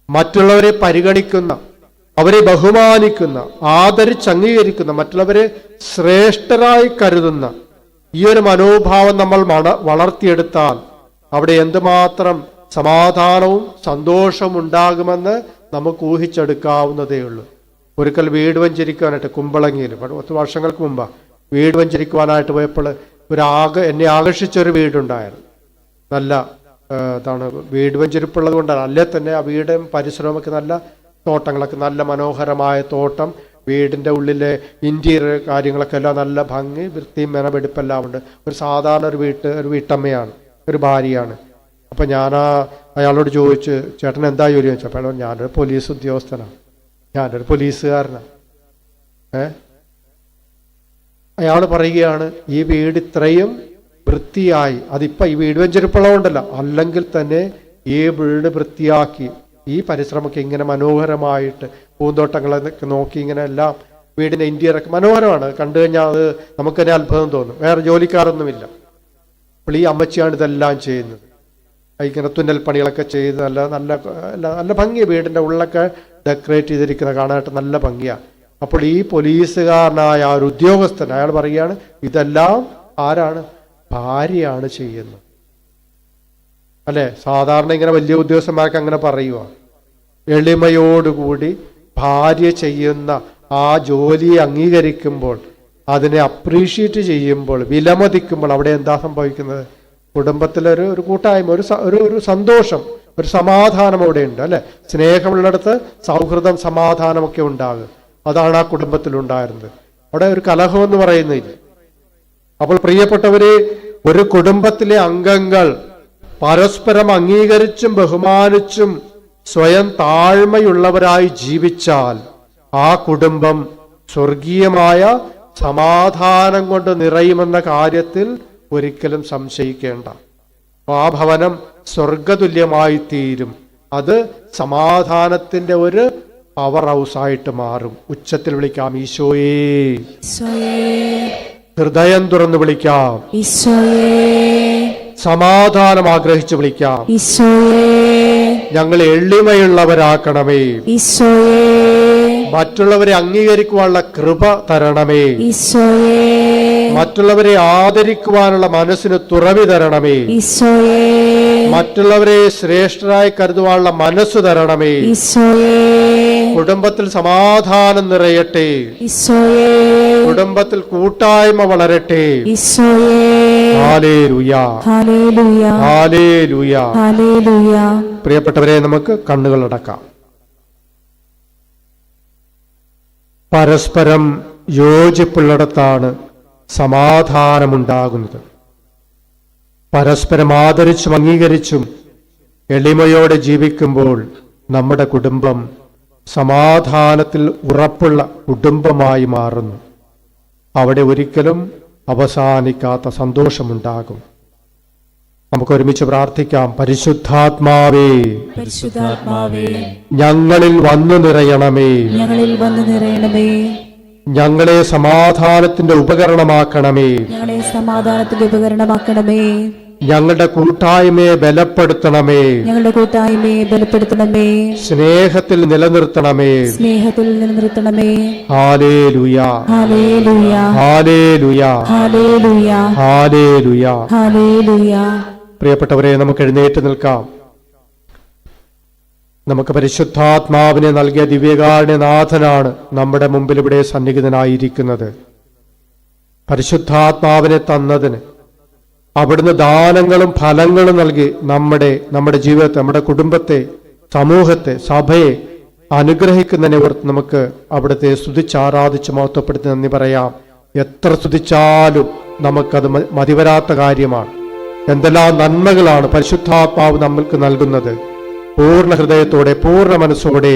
മറ്റുള്ളവരെ പരിഗണിക്കുന്ന, അവരെ ബഹുമാനിക്കുന്ന, ആദരിച്ച് അംഗീകരിക്കുന്ന, മറ്റുള്ളവരെ ശ്രേഷ്ഠരായി കരുതുന്ന ഈ ഒരു മനോഭാവം നമ്മൾ വളർത്തിയെടുത്താൽ അവിടെ എന്തുമാത്രം സമാധാനവും സന്തോഷവും ഉണ്ടാകുമെന്ന് നമുക്ക് ഊഹിച്ചെടുക്കാവുന്നതേ ഉള്ളൂ. ഒരിക്കൽ വീട് വഞ്ചരിക്കുവാനായിട്ട് കുമ്പളങ്ങിയിൽ 10 വർഷങ്ങൾക്ക് മുമ്പാണ് വീട് വഞ്ചരിക്കുവാനായിട്ട് പോയപ്പോൾ എന്നെ ആകർഷിച്ചൊരു വീടുണ്ടായിരുന്നു. നല്ല വീട് വഞ്ചരിപ്പുള്ളത് കൊണ്ടാണ്, അല്ലേ തന്നെ ആ വീടും പരിസരമൊക്കെ നല്ല തോട്ടങ്ങളൊക്കെ, നല്ല മനോഹരമായ തോട്ടം, വീടിൻ്റെ ഉള്ളിലെ ഇൻറ്റീരിയർ കാര്യങ്ങളൊക്കെ എല്ലാം നല്ല ഭംഗി, വൃത്തിയും മെനവെടുപ്പെല്ലാം ഉണ്ട്. ഒരു സാധാരണ ഒരു വീട്ടമ്മയാണ്, ഒരു ഭാര്യയാണ്. അപ്പം ഞാൻ അയാളോട് ചോദിച്ചു, ചേട്ടൻ എന്താ ജോലി ചോദിച്ചപ്പോൾ ഞാനൊരു പോലീസ് ഉദ്യോഗസ്ഥനാണ്, ഞാനൊരു പോലീസുകാരനാണ്. അയാൾ പറയുകയാണ്, ഈ വീട് ഇത്രയും വൃത്തിയായി, അതിപ്പോ ഈ വീട് വെഞ്ചരിപ്പുള്ളതുകൊണ്ടല്ല, അല്ലെങ്കിൽ തന്നെ ഈ വീട് വൃത്തിയാക്കി ഈ പരിശ്രമമൊക്കെ ഇങ്ങനെ മനോഹരമായിട്ട് പൂന്തോട്ടങ്ങളൊക്കെ നോക്കി ഇങ്ങനെ എല്ലാം വീടിന്റെ ഇന്റീരിയറൊക്കെ മനോഹരമാണ്. കണ്ടു കഴിഞ്ഞാൽ അത് നമുക്ക് തന്നെ അത്ഭുതം തോന്നും. വേറെ ജോലിക്കാരൊന്നുമില്ല. അപ്പോൾ ഈ അമ്മച്ചിയാണ് ഇതെല്ലാം ചെയ്യുന്നത്. ഇങ്ങനെ തുന്നൽ പണികളൊക്കെ ചെയ്ത് നല്ല നല്ല നല്ല ഭംഗി, വീടിന്റെ ഉള്ളൊക്കെ ഡെക്കറേറ്റ് ചെയ്തിരിക്കുന്ന കാണാനായിട്ട് നല്ല ഭംഗിയാണ്. അപ്പോൾ ഈ പോലീസുകാരനായ ആ ഒരു ഉദ്യോഗസ്ഥൻ അയാൾ പറയുകയാണ്, ഇതെല്ലാം ആരാണ്? ഭാര്യയാണ് ചെയ്യുന്നത്. അല്ലെ, സാധാരണ ഇങ്ങനെ വലിയ ഉദ്യോഗസ്ഥന്മാർക്ക് അങ്ങനെ പറയുക. എളിമയോടുകൂടി ഭാര്യ ചെയ്യുന്ന ആ ജോലിയെ അംഗീകരിക്കുമ്പോൾ, അതിനെ അപ്രീഷിയേറ്റ് ചെയ്യുമ്പോൾ, വിലമതിക്കുമ്പോൾ അവിടെ എന്താ സംഭവിക്കുന്നത്? കുടുംബത്തിലൊരു ഒരു കൂട്ടായ്മ, ഒരു സന്തോഷം, ഒരു സമാധാനം അവിടെ ഉണ്ട്. അല്ലെ, സ്നേഹമുള്ളിടത്ത് സൗഹൃദം, സമാധാനമൊക്കെ ഉണ്ടാകും. അതാണ് ആ കുടുംബത്തിലുണ്ടായിരുന്നത്. അവിടെ ഒരു കലഹം എന്ന് പറയുന്നില്ല. അപ്പോൾ പ്രിയപ്പെട്ടവരെ, ഒരു കുടുംബത്തിലെ അംഗങ്ങൾ പരസ്പരം അംഗീകരിച്ചും ബഹുമാനിച്ചും സ്വയം താഴ്മയുള്ളവരായി ജീവിച്ചാൽ ആ കുടുംബം സ്വർഗീയമായ സമാധാനം കൊണ്ട് നിറയുമെന്ന കാര്യത്തിൽ ഒരിക്കലും സംശയിക്കേണ്ട. ആ ഭവനം സ്വർഗതുല്യമായി തീരും. അത് സമാധാനത്തിന്റെ ഒരു പവർ ഹൗസായിട്ട് മാറും. ഉച്ചത്തിൽ വിളിക്കാം, ഈശോയേ. ഹൃദയം തുറന്ന് വിളിക്കാം, സമാധാനം ആഗ്രഹിച്ച് വിളിക്കാം. ഞങ്ങളെ എളിമയുള്ളവരാക്കണമേ. മറ്റുള്ളവരെ അംഗീകരിക്കുവാനുള്ള കൃപ തരണമേ. മറ്റുള്ളവരെ ആദരിക്കുവാനുള്ള മനസ്സിന് തുറവി തരണമേ. മറ്റുള്ളവരെ ശ്രേഷ്ഠരായി കരുതുവാനുള്ള മനസ്സ് തരണമേ. കുടുംബത്തിൽ സമാധാനം നിറയട്ടെ. കുടുംബത്തിൽ കൂട്ടായ്മ വളരട്ടെ. Hallelujah, hallelujah, hallelujah, hallelujah. പ്രിയപ്പെട്ടവരെ, നമുക്ക് കണ്ണുകൾ അടക്കാം. പരസ്പരം യോജിപ്പുള്ളിടത്താണ് സമാധാനമുണ്ടാകുന്നത്. പരസ്പരം ആദരിച്ചും അംഗീകരിച്ചും എളിമയോടെ ജീവിക്കുമ്പോൾ നമ്മുടെ കുടുംബം സമാധാനത്തിൽ ഉറപ്പുള്ള കുടുംബമായി മാറുന്നു. അവിടെ ഒരിക്കലും അവസാനിക്കാത്ത സന്തോഷമുണ്ടാകും. നമുക്ക് ഒരുമിച്ച് പ്രാർത്ഥിക്കാം. പരിശുദ്ധാത്മാവേ, പരിശുദ്ധാത്മാവേ, ഞങ്ങളിൽ വന്നു നിറയണമേ. ഞങ്ങളിൽ വന്നു നിറയണമേ. ഞങ്ങളെ സമാധാനത്തിന്റെ ഉപകരണമാക്കണമേ. ഞങ്ങളെ സമാധാനത്തിന്റെ ഉപകരണമാക്കണമേ. ഞങ്ങളുടെ കൂട്ടായ്മയെ ബലപ്പെടുത്തണമേ. ഞങ്ങളുടെ കൂട്ടായ്മയെ ബലപ്പെടുത്തണമേ. സ്നേഹത്തിൽ നിലനിർത്തണമേ. സ്നേഹത്തിൽ നിലനിർത്തണമേ. Hallelujah, hallelujah, hallelujah, hallelujah, hallelujah, hallelujah. പ്രിയപ്പെട്ടവരെ, നമുക്ക് എഴുന്നേറ്റ് നിൽക്കാം. നമുക്ക് പരിശുദ്ധാത്മാവിനെ നൽകിയ ദിവ്യകാരുണ്യനാഥനാണ് നമ്മുടെ മുമ്പിൽ ഇവിടെ സന്നിഹിതനായിരിക്കുന്നത്. പരിശുദ്ധാത്മാവിനെ തന്നതിന് അവിടുന്ന് ദാനങ്ങളും ഫലങ്ങളും നൽകി നമ്മുടെ ജീവിതത്തെ, നമ്മുടെ കുടുംബത്തെ, സമൂഹത്തെ, സഭയെ അനുഗ്രഹിക്കുന്നതിനെ ഓർത്ത് നമുക്ക് അവിടുത്തെ സ്തുതിച്ചാരാധിച്ച് മഹത്വപ്പെടുത്തി നന്ദി പറയാം. എത്ര സ്തുതിച്ചാലും നമുക്കത് മതിവരാത്ത കാര്യമാണ്. എന്തെല്ലാം നന്മകളാണ് പരിശുദ്ധാത്മാവ് നമ്മൾക്ക് നൽകുന്നത്. പൂർണ്ണ ഹൃദയത്തോടെ, പൂർണ്ണ മനസ്സോടെ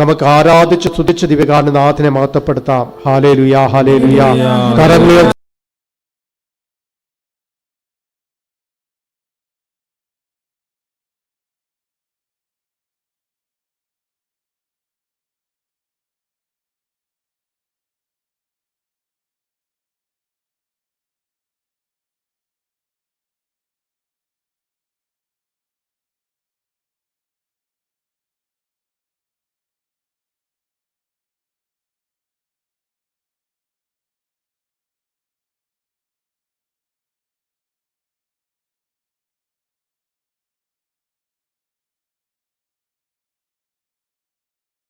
നമുക്ക് ആരാധിച്ച് സ്തുതിച്ച് ദിവ്യകാരുണ്യനാഥനെ മഹത്വപ്പെടുത്താം. Hallelujah, hallelujah. കരങ്ങൾ